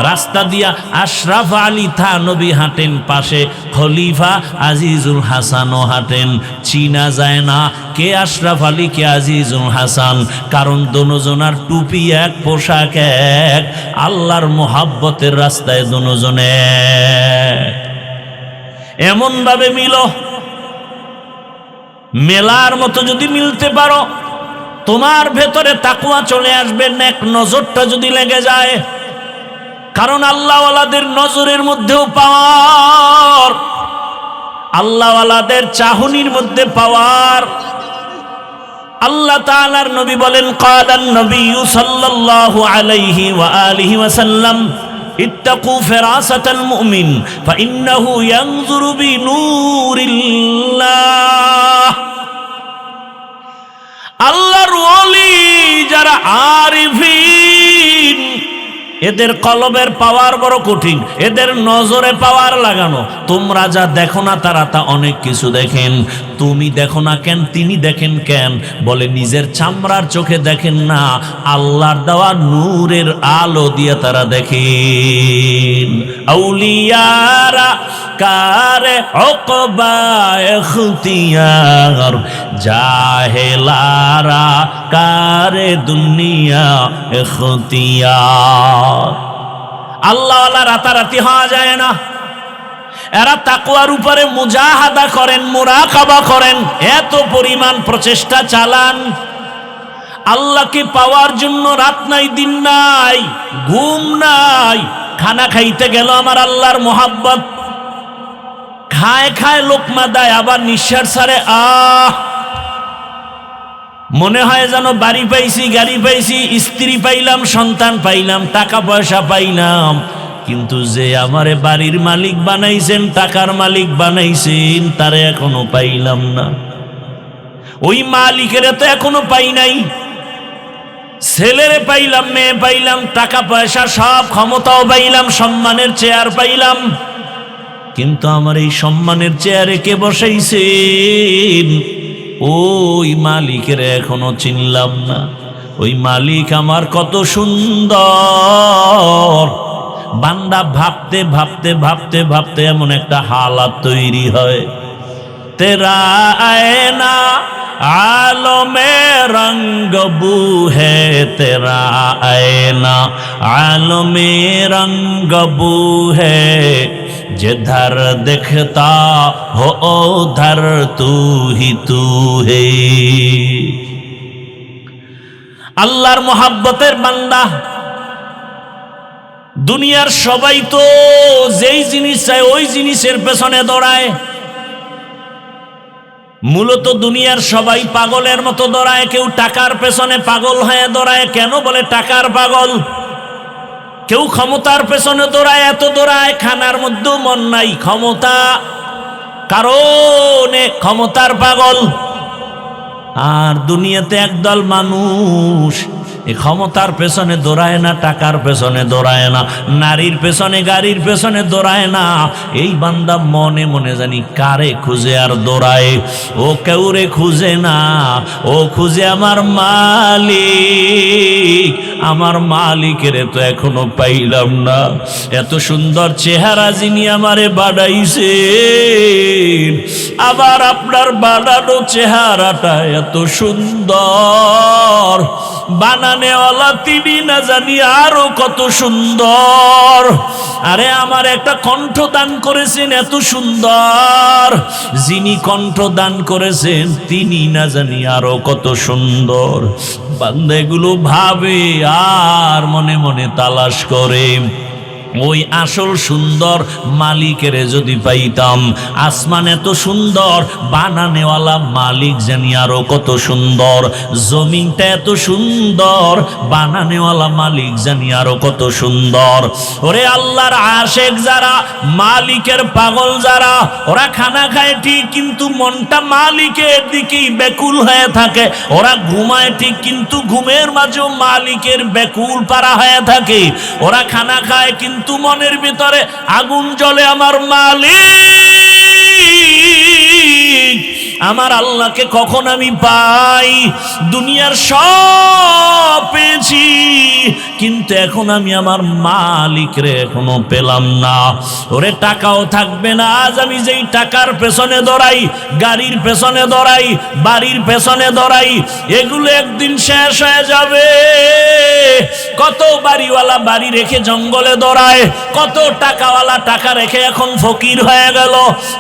রাস্তা দিয়া আশরাফ আলী থানবী হাঁটেন, পাশে খলিফা আজিজুল হাসানও হাঁটেন। চিনা যায় না কে আশরাফ আলী কে আজিজুল হাসান, কারণ দোনোজনার টুপি এক, পোশাক এক। আল্লাহর মোহাব্বতের রাস্তায় দোনোজনে এমন ভাবে মিলো, মেলার মতো যদি মিলতে পারো, তোমার ভেতরে তাকওয়া চলে আসবে। নেক নজরটা যদি লেগে যায়, কারণ আল্লাহওয়ালাদের নজরের মধ্যেও পাওয়ার, আল্লাহওয়ালাদের চাহনির মধ্যে পাওয়ার। আল্লাহ তাআলার নবী বলেন, ক্বালান নবিয়্যু সাল্লাল্লাহু আলাইহি ওয়া আলিহি ওয়াসাল্লাম ইত্তাকু ফিরাসাতাল মুমিন ফাইন্নাহু ইয়ানজুরু বিনূরিল্লাহ। আল্লাহর ওলি যারা আরিফিন, এদের কলবের পাওয়ার বড় কঠিন, এদের নজরে পাওয়ার লাগানো। তোমরা যা দেখো না তারা তা অনেক কিছু দেখেন। তুমি দেখো না কেন, তিনি দেখেন কেন? বলে নিজের চামড়ার চোখে দেখেন না, আল্লাহর দেওয়া নূরের আলো দিয়ে তারা দেখেন। আউলিয়ারা কারে উকবা ইখতিয়ার, জাহেলারা কারে দুনিয়া ইখতিয়ার। আল্লাহওয়ালা রাতারাতি হওয়া যায় না। এরা তাকওয়ার উপরে মুজাহাদা করেন, মুরাকাবা করেন, এত পরিমাণ প্রচেষ্টা চালান। আল্লাহকে পাওয়ার জন্য রাত নাই, দিন নাই, ঘুম নাই। খানা খাইতে গেল আমার আল্লাহর মোহাব্বত, খায় খায় লোকমা দেয়, আবার নিঃশ্বাস ছাড়ে, মনে হয় যেন বাড়ি পাইছি, গাড়ি পাইছি, স্ত্রী পাইলাম, সন্তান পাইলাম, টাকা পয়সা পাইলাম। কিন্তু যে আমারে বাড়ির মালিক বানাইছেন, টাকার মালিক বানাইছেন, তারে এখনো পাইলাম না। ওই মালিকের তো এখনো পাই নাই। ছেলেরে পাইলাম, মেয়ে পাইলাম, টাকা পয়সা সব, ক্ষমতাও পাইলাম, সম্মানের চেয়ার পাইলাম, কিন্তু আমার এই সম্মানের চেয়ারে কে বসাইছেন? ওই মালিকের এখনো চিনলাম না। ওই মালিক আমার কত সুন্দর। বান্দা ভাবতে ভাবতে ভাবতে ভাবতে এমন একটা হালাত তৈরি হয়, তেরা আয়না आलमे रंग बू है, तेरा आयना आलमे रंग बू है, जिधर दिखता हो उधर तू ही तू है। আল্লাহর মোহাব্বতের বান্দা। দুনিয়ার সবাই তো যেই জিনিস চায় ওই জিনিসের পেছনে দৌড়ায়। মূলত দুনিয়ার সবাই পাগলের মতো দৌড়ায়। কেউ টাকার পেছনে পাগল হয়ে দৌড়ায়। কেন বলে টাকার পাগল? কেউ ক্ষমতার পেছনে দৌড়ায়, এত দৌড়ায় খানার মধ্যেও মন নাই। ক্ষমতা কারণে ক্ষমতার পাগল। আর দুনিয়াতে একদল মানুষ এই ক্ষমতার পেছনে দৌড়ায় না, টাকার পেছনে দৌড়ায় না, নারীর পেছনে গাড়ির পেছনে দৌড়ায় না। এই বান্দা মনে মনে জানি কারে খুঁজে আর দৌড়ায়। ও কেউরে খুঁজে না, ও খুঁজে আমার মালিক। আমার মালিকের তো এখনো পাইলাম না। এত সুন্দর চেহারা যিনি আমারে বানাইছেন, আবার আপনার বানানো চেহারাটা এত সুন্দর, বানানেওয়ালা তিনি না জানি আরো কত সুন্দর। আরে আমার একটা কণ্ঠ দান করেছেন এত সুন্দর, যিনি কণ্ঠ দান করেছেন তিনি না জানি আরো কত সুন্দর। বান্দা এগুলো ভাবে আর মনে মনে তালাশ করে। ওই আসল সুন্দর মালিকের যদি পাইতাম। আসমান এত সুন্দর, বানানেওয়ালা মালিক জানি আরো কত সুন্দর। জমিনটা এত সুন্দর, বানানেওয়ালা মালিক জানি আরো কত সুন্দর। ওরে আল্লাহর আশেক যারা, মালিকের পাগল যারা, ওরা খানা খায় ঠিক কিন্তু মনটা মালিকের দিকেই ব্যাকুল হয়ে থাকে। ওরা ঘুমায় ঠিক কিন্তু ঘুমের মাঝেও মালিকের ব্যাকুল পারা হয়ে থাকে। ওরা খানা খায় কিন্তু মনের ভিতরে আগুন জ্বলে আমার মালিক, আমার আল্লাহকে কখন আমি পাই? দুনিয়ার সব পেয়েছি কিন্তু এখন আমি আমার মালিকরে এখনো পেলাম না। ওরে টাকাও থাকবে না। আজ আমি যেই টাকার পেছনে দৌড়াই, গাড়ির পেছনে দৌড়াই, বাড়ির পেছনে দৌড়াই, এগুলো একদিন শেষ হয়ে যাবে। কত বাড়িওয়ালা বাড়ি রেখে জঙ্গলে দৌড়ায়, কত টাকাওয়ালা টাকা রেখে এখন ফকির হয়ে গেল।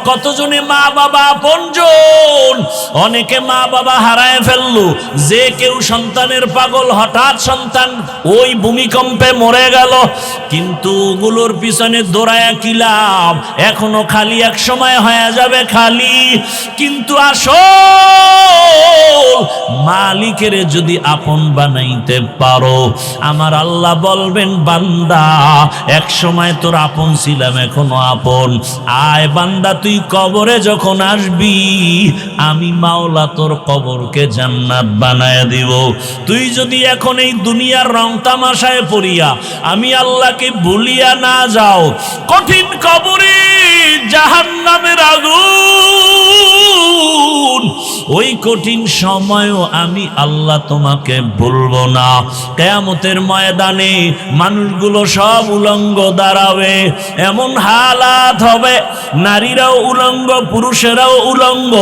কতজনে মা বাবা আপনজন, অনেকে মা বাবা হারায় ফেললো। যে কেউ সন্তানের পাগল, হঠাৎ সন্তান ওই ভূমিকম্পে মরে গেল। কিন্তু ওগুলোর পিছনে দৌড়ায় কি লাভ? এখনো খালি, এক সময় হয়ে যাবে খালি। কিন্তু আসল মালিকের যদি আপন বানাইতে পারো, আমার আল্লাহ বলবেন বান্দা এক সময় তোর আপন ছিলাম, এখনো আপন। আয় বান্দা, তুই কবরে যখন আসবি, আমি মাওলা তোর কবরকে জান্নাত বানায় দিব। তুই যদি এখন এই দুনিয়ার রং তামাশায় পড়িয়া আমি আল্লাহকে ভুলিয়া না যাও, কঠিন কবরে জাহান্নামের আগুন, ওই কঠিন সময়ও আমি আল্লাহ তোমাকে ভুলবো না। কিয়ামতের ময়দানে মানুষগুলো সব উলঙ্গ দাঁড়াবে, এমন হালাত হবে, নারীরাও উলঙ্গ, পুরুষেরাও উলঙ্গ,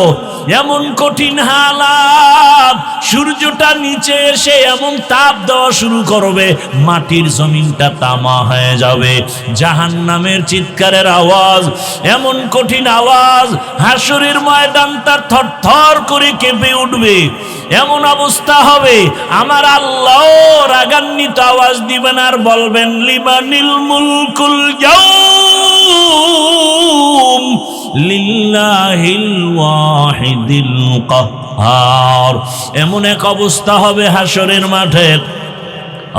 এমন কঠিন হালাত। সূর্যটা নিচে এসে এমন তাপ দেওয়া শুরু করবে, মাটির জমিনটা তামা হয়ে যাবে। জাহান্নামের চিৎকারের আওয়াজ, এমন কঠিন আওয়াজ, হাসরের ময়দানটা থরথর করে কেঁপে উঠবে। এমন অবস্থা হবে, আমার আল্লাহ রাগান্বিত আওয়াজ দিবেন আর বলবেন লিমানিল মুলকুল ইয়াউম লিল্লাহিল ওয়াহিদিল কাহ্হার। এমন এক অবস্থা হবে হাসরের মাঠে,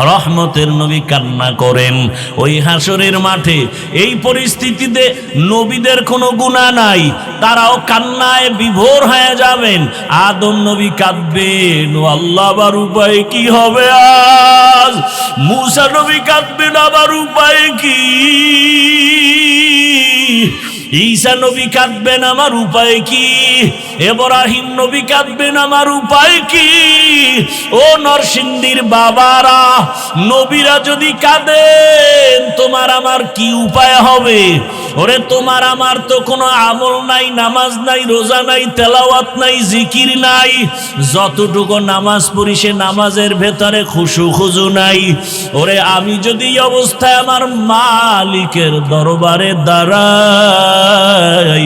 রহমতের নবী কান্না করেন ওই হাসরের মাঠে। এই পরিস্থিতিতে নবীদের কোনো গুনাহ নাই, তারাও কান্নায় বিভোর হয়ে যাবেন। আদম নবী কাঁদবেন, ও আল্লাহ আবার উপায় কি হবে আজ। মূসা নবী কাঁদবেন, আবার উপায় কি। ঈসা নবী কাঁদবেন, আমার উপায় কি। ইব্রাহিম নবী কাঁদবেন, আমার উপায় কি। ও নরসিংদীর বাবারা, নবীরা যদি কাঁদেন তোমার আমার কি উপায় হবে। ওরে তোমার আমার তো কোনো আমল নাই, নামাজ নাই, রোজা নাই, তেলাওয়াত নাই, জিকির নাই। যতটুকু নামাজ পড়ি সে নামাজের ভেতরে খুশু খুজু নাই। ওরে আমি যদি এই অবস্থায় আমার মালিকের দরবারে দাঁড়াই,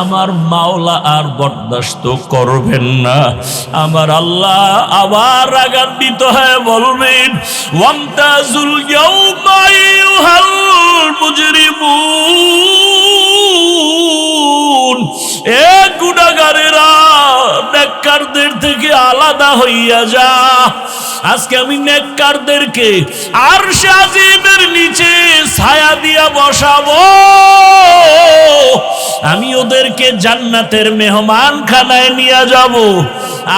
আমার মাওলা আর বরদাস্ত করবেন না। আমার আল্লাহ আবার রাগান্বিত হয়ে বলবেন, ওয়ামতাজুল ইয়াউমা আইয়ুহাল মুজরিমুন, এ গুনাহগারেরা নেককারদের থেকে আলাদা হইয়া যা। আজকে আমি নেককারদেরকে আরশে আজিমের নিচে ছায়া দিয়া বসাবো। আমি ওদেরকে জান্নাতের মেহমান খানায় নিয়ে যাব।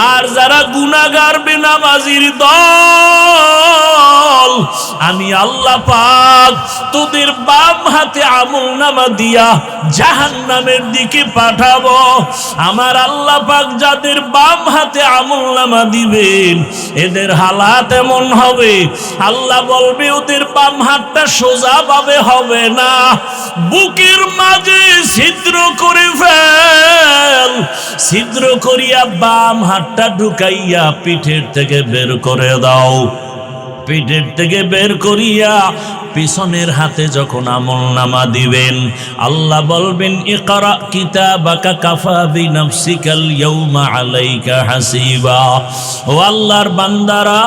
আর যারা গুনাহগার বেনামাজির দল, আমি আল্লাহ পাক তোদের বাম হাতে আমলনামা দিয়া জাহান্নামের দিকে পাঠাবো। আমার আল্লাহ পাক যাদের বাম হাতে আমলনামা দিবেন এদের হালাত এমন হবে, আল্লাহ বলবে ওদের বাম হাতটা সোজা ভাবে হবে না, বুকের মাঝে ছিদ্র করে ফেল। ছিদ্র করিয়া বাম হাতটা ঢুকাইয়া পিঠের থেকে বের করে দাও। পিঠের থেকে বের করিয়া পিছনের হাতে যখন আমলনামা দিবেন, আল্লাহ বলবেন, ইকরা কিতাবাকা কাফা বিনাফসিকাল ইয়াউমা আলাইকা হাসিবা। ও আল্লাহর বান্দারা,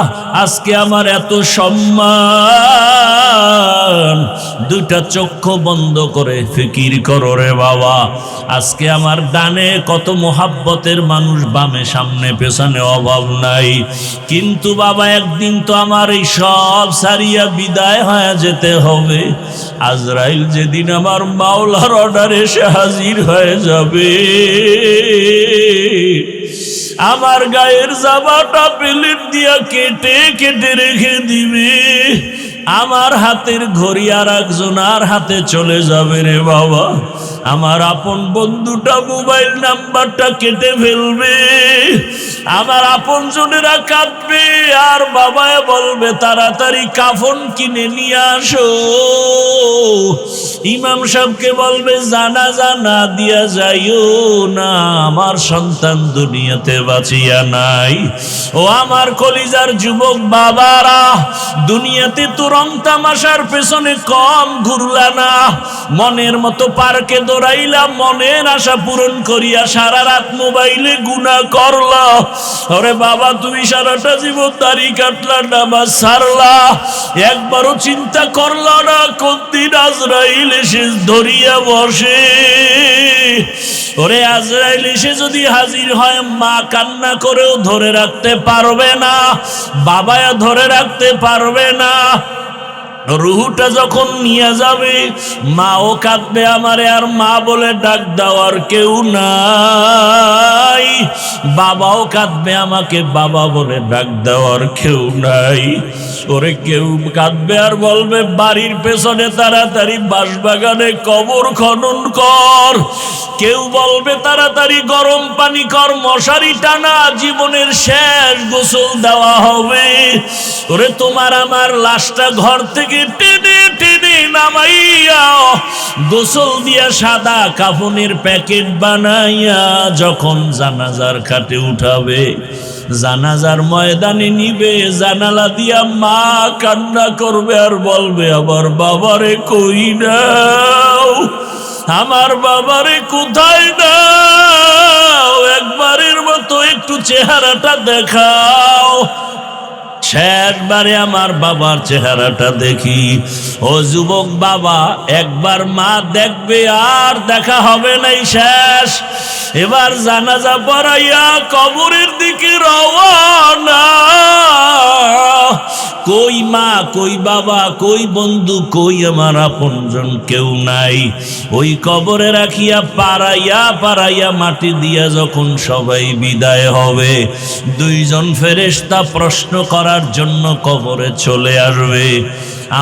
আজকে আমার এত সম্মান, দুইটা চক্ষু বন্ধ করে ফিকির করো রে বাবা। আজকে আমার ডানে কত মোহাব্বতের মানুষ, বামে সামনে পেছনে অভাব নাই। কিন্তু বাবা একদিন তো আমার এই সব সারিয়া বিদায় হয়ে যেতে হবে। আজরাইল যেদিন আমার মাওলার অর্ডারে এসে হাজির হয়ে যাবে, আমার গায়ের জামাটা প্লেট দিয়া কেটে কেটে রেখে দিবে। আমার হাতের ঘড়ি আর একজনের হাতে চলে যাবে রে বাবা। আমার আপন বন্ধুটা মোবাইল নাম্বারটা কেটে ফেলবে। আমার আপন জনেরা কাঁদবে, আর বাবায় বলবে তাড়াতাড়ি কাফন কিনে নিয়ে আসো। ইমাম সাহেবকে বলবে জানাজা না দিয়া যাইও না, আমার সন্তান দুনিয়াতে বাঁচিয়া নাই। ও আমার কলিজার যুবক বাবারা, দুনিয়াতে তো রং তামাশার পেছনে কম ঘুরলা না, মনের মতো পার্কে দৌড়াইলা, মনের আশা পূরণ করিয়া সারা রাত মোবাইলে গুনাহ করলা। ওরে বাবা, তুমি সারাটা জীবন দাড়ি কাটলা, নামাজ ছাড়লা, একবারও চিন্তা করলা না কোন দিন আজরাইল এসে ধরিয়া বসে। ওরে আজরাইল এসে যদি হাজির হয়, মা কান্না করেও ধরে রাখতে পারবে না, বাবায়া ধরে রাখতে পারবে না। রুহুটা যখন নিয়ে যাবে, মাও কাঁদবে আমারে, আর মা বলে ডাক দেওয়ার কেউ নাই। বাবাও কাঁদবে আমাকে, বাবা বলে ডাক দেওয়ার কেউ নাই। ওরে কেউ কাঁদবে আর বলবে বাড়ির পেছনে তাড়াতাড়ি বাঁশবাগানে কবর খনন কর। কেউ বলবে তাড়াতাড়ি গরম পানি কর, মশারি টানা, জীবনের শেষ গোসল দেওয়া হবে। ওরে তোমার আমার লাশটা ঘর থেকে টেনে টেনে নামাইয়া গোসল দিয়া সাদা কাফনের প্যাকেট বানাইয়া যখন জানাজার খাটে উঠাবে, জানাজার ময়দানে নিবে, জানালা দিয়া মা কান্না করবে আর বলবে আমার বাবারে কই নাও, আমার বাবারে কোথায় নাও, একবারের মতো একটু চেহারাটা দেখাও। শেষবারে আমার বাবার চেহারাটা দেখি। ও যুবক বাবা, একবার মা দেখবে আর দেখা হবে নাই, শেষ। এবার জানাজা পড়াইয়া কবরের দিকে রওনা। কই মা, কই বাবা, কই বন্ধু, কই আমার আপনজন, কেউ নাই। ওই কবরে রাখিয়া পাড়াইয়া পাড়াইয়া মাটি দিয়া যখন সবাই বিদায় হবে, দুইজন ফেরেশতা প্রশ্ন করার জন্য কবরে চলে আসবে।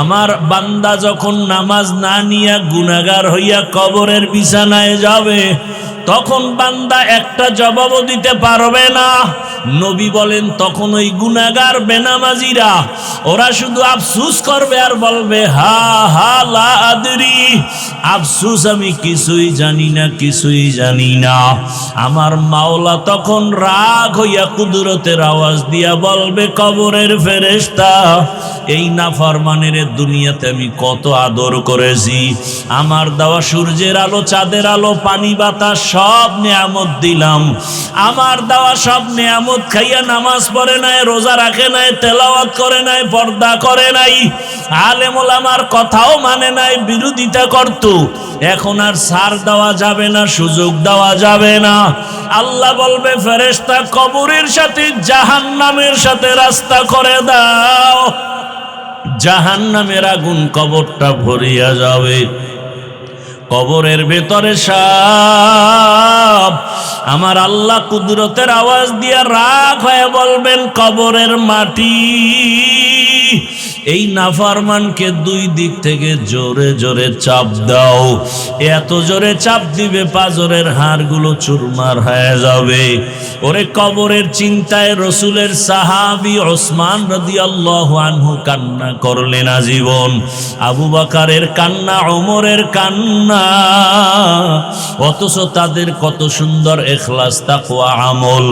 আমার বান্দা যখন নামাজ না নিয়া গুনাহগার হইয়া কবরের বিছানায় যাবে, তখন বান্দা একটা জবাবও দিতে পারবে না। নবী বলেন, তখন ওই গুনাহগার বেনামাজিরা ওরা শুধু আফসোস করবে আর বলবে, হা হা লা আদরি, আফসোস আমি কিছুই জানি না, কিছুই জানি না। আমার মাওলা তখন রাগ হইয়া কুদরতের আওয়াজ দিয়া বলবে, কবরের ফেরেশতা, এই নাফরমানের দুনিয়াতে আমি কত আদর করেছি। আমার দেওয়া সূর্যের আলো, চাঁদের আলো, পানি বাতাস সব নিয়ামত দিলাম। আমার দেওয়া সব নিয়ামত খাইয়া নামাজ পড়ে নাই, রোজা রাখে নাই, তেলাওয়াত করে নাই, পর্দা করে নাই, আলেম ওলামার কথাও মানে নাই, বিরোধিতা করত। এখন আর ছাড় দেওয়া যাবে না, সুযোগ দেওয়া যাবে না। আল্লাহ বলবে, ফেরেশতা, কবরের সাথে জাহান্নামের সাথে রাস্তা করে দাও। জাহান্নামের আগুন কবরটা ভরিয়া যাবে। কবরের ভেতরে সব আমার আল্লাহ কুদরতের আওয়াজ দিয়া রাগ হয়ে বলবেন, কবরের মাটি এই নাফরমানকে দুই দিক থেকে জোরে জোরে চাপ দাও। এত জোরে চাপ দিবে পাজরের হাড়গুলো চুরমার হয়ে যাবে। ওরে কবরের চিন্তায় রসুলের সাহাবী ওসমান রাদিয়াল্লাহু আনহু কান্না করলেন আজীবন। আবু বকরের কান্না, ওমরের কান্না, অথচ তাদের কত সুন্দর ইখলাস, তাকওয়া, আমল।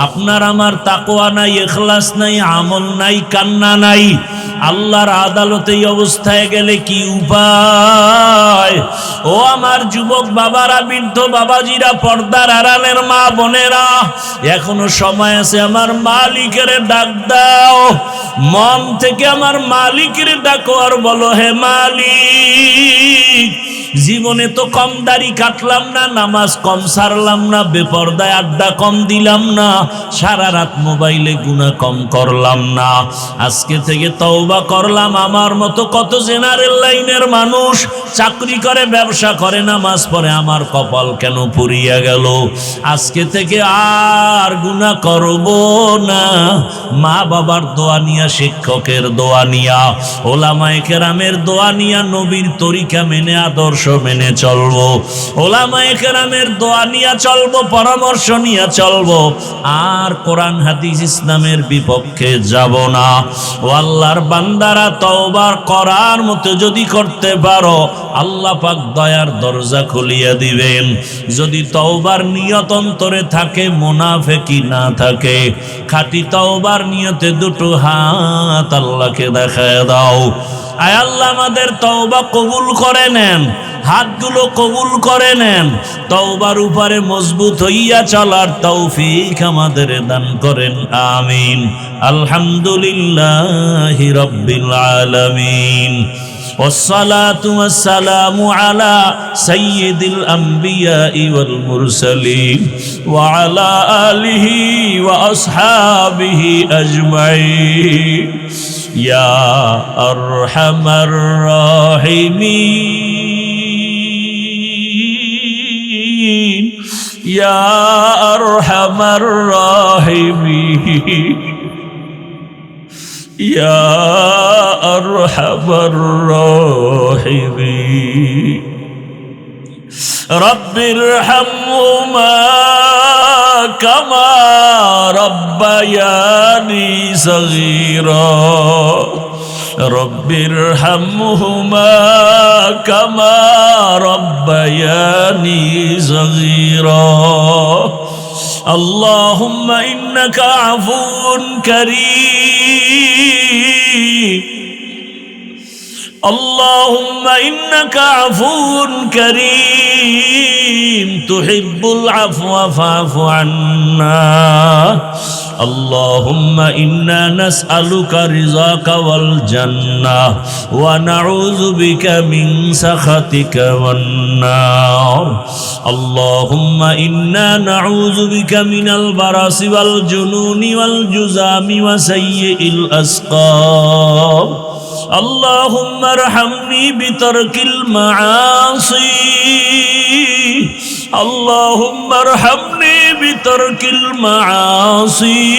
আপনার আমার তাকওয়া নাই, ইখলাস নাই, আমল নাই, কান্না নাই। আল্লাহর আদালতে এই অবস্থায় গেলে কি উপায়? ও আমার যুবক বাবারা, বৃদ্ধ বাবাজিরা, পর্দার আড়ালের মা বোনেরা, এখনো সময় আছে। আমার মালিকের ডাক দাও, মন থেকে আমার মালিকের ডাকো আর বলো, হে মালিক, জীবনে তো কম দাড়ি কাটলাম না, নামাজ কম সারলাম না, বেপরদায় আড্ডা কম দিলাম না, সারা রাত মোবাইলে গুনাহ কম করলাম না। আজকে থেকে তওবা করলাম। আমার মতো কত জেনারেল লাইনের মানুষ চাকরি করে, ব্যবসা করে, নামাজ পড়ে, আমার কপাল কেন পুড়িয়া গেল? আজকে থেকে আর গুনাহ করব না। মা বাবার দোয়া নিয়া, শিক্ষকের দোয়া নিয়া, ওলামায়ে কেরামের দোয়া নিয়া, নবীর তরিকা মেনে, আদর্শ মেনে চলবো। ওলামায়ে কেরামের দোয়া নিয়া চলবো, পরামর্শ নিয়া চলবো। আর কোরআন হাদিস ইসলামের বিপক্ষে যাব না। ও আল্লাহর বান্দারা, তওবা করার মতো যদি করতে পারো, আল্লাহ পাক দয়ার দরজা খুলিয়া দিবেন। যদি তওবার নিয়ত অন্তরে থাকে, মুনাফিকি না থাকে, খাঁটি তওবার নিয়তে দুটো হাত আল্লাহকে দেখায় দাও। আয় আল্লাহ, আমাদের তওবা কবুল করে নেন, হাতগুলো কবুল করে নেন। তওবার উপরে মজবুত হইয়া চলার তৌফিক আমাদের দান করেন, আমিন। আলহামদুলিল্লাহি রাব্বিল আলামিন। والصلاة والسلام على سيد الأنبياء والمرسلين وعلى آله وأصحابه أجمعين يا أرحم الراحمين يا أرحم الراحمين يا أرحم الراحمين رب ارحمهما كما ربياني صغيرا رب ارحمهما كما ربياني صغيرا اللهم إنك عفو كريم اللهم إنك عفو كريم تحب العفو فاعف عنا. اللهم إنا نسألك رضاك والجنة ونعوذ بك من سخطك والنار. اللهم إنا نعوذ بك من البرص والجنون والجذام وسيء الأسقام. اللهم ارحمني بترك المعاصي. اللهم ارحمني بترك المعاصي.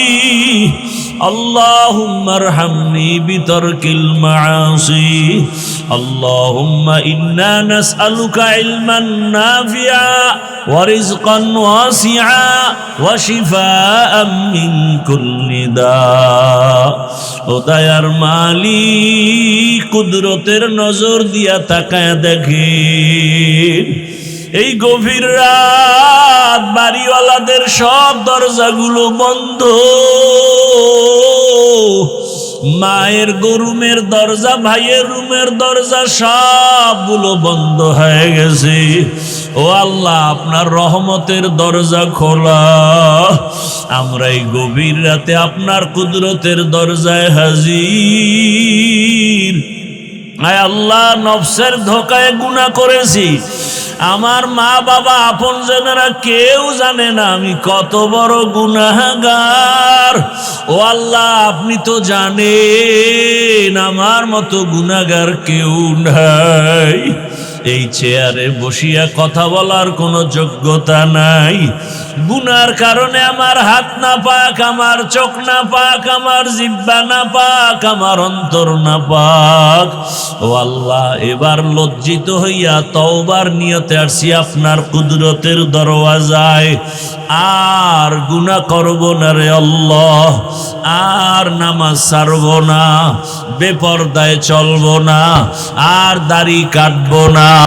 اللهم ارحمني بترك المعاصي. اللهم إنا نسألك علما نافعا ورزقا واسعا وشفاء من كل داء. ও দয়ার মালিক, কুদরতের নজর দিয়া তাকায় দেখেন, এই গভীর রাত বাড়িওয়ালাদের সব দরজাগুলো বন্ধ। মায়ের রুমের দরজা, ভাইয়ের রুমের দরজা সবগুলো বন্ধ হয়ে গেছে। ও আল্লাহ, আপনার রহমতের দরজা খোলা। আমরা এই গভীর রাতে আপনার কুদরতের দরজায় হাজির। আয় আল্লাহ, নফসের ধোকায় গুনাহ করেছি। আমার মা বাবা আপনজনেরা কেউ জানে না আমি কত বড় গুনাহগার। ও আল্লাহ, আপনি তো জানেন আমার মতো গুনাহগার কেউ নাই। এই চেয়ারে বসিয়া কথা বলার কোনো যোগ্যতা নাই। গুনার কারণে আমার হাত না পাক, আমার চোখ না পাক, আমার জিহ্বা না পাক, আমার অন্তর না পাক। ও আল্লাহ, এবার লজ্জিত হইয়া তওবার নিয়তে আসছি আপনার কুদরতের দরওয়াজায়। আর গুনাহ করব না রে আল্লাহ, আর নামাজ ছাড়ব না, বেপরদায় চলব না, আর দাড়ি কাটব না,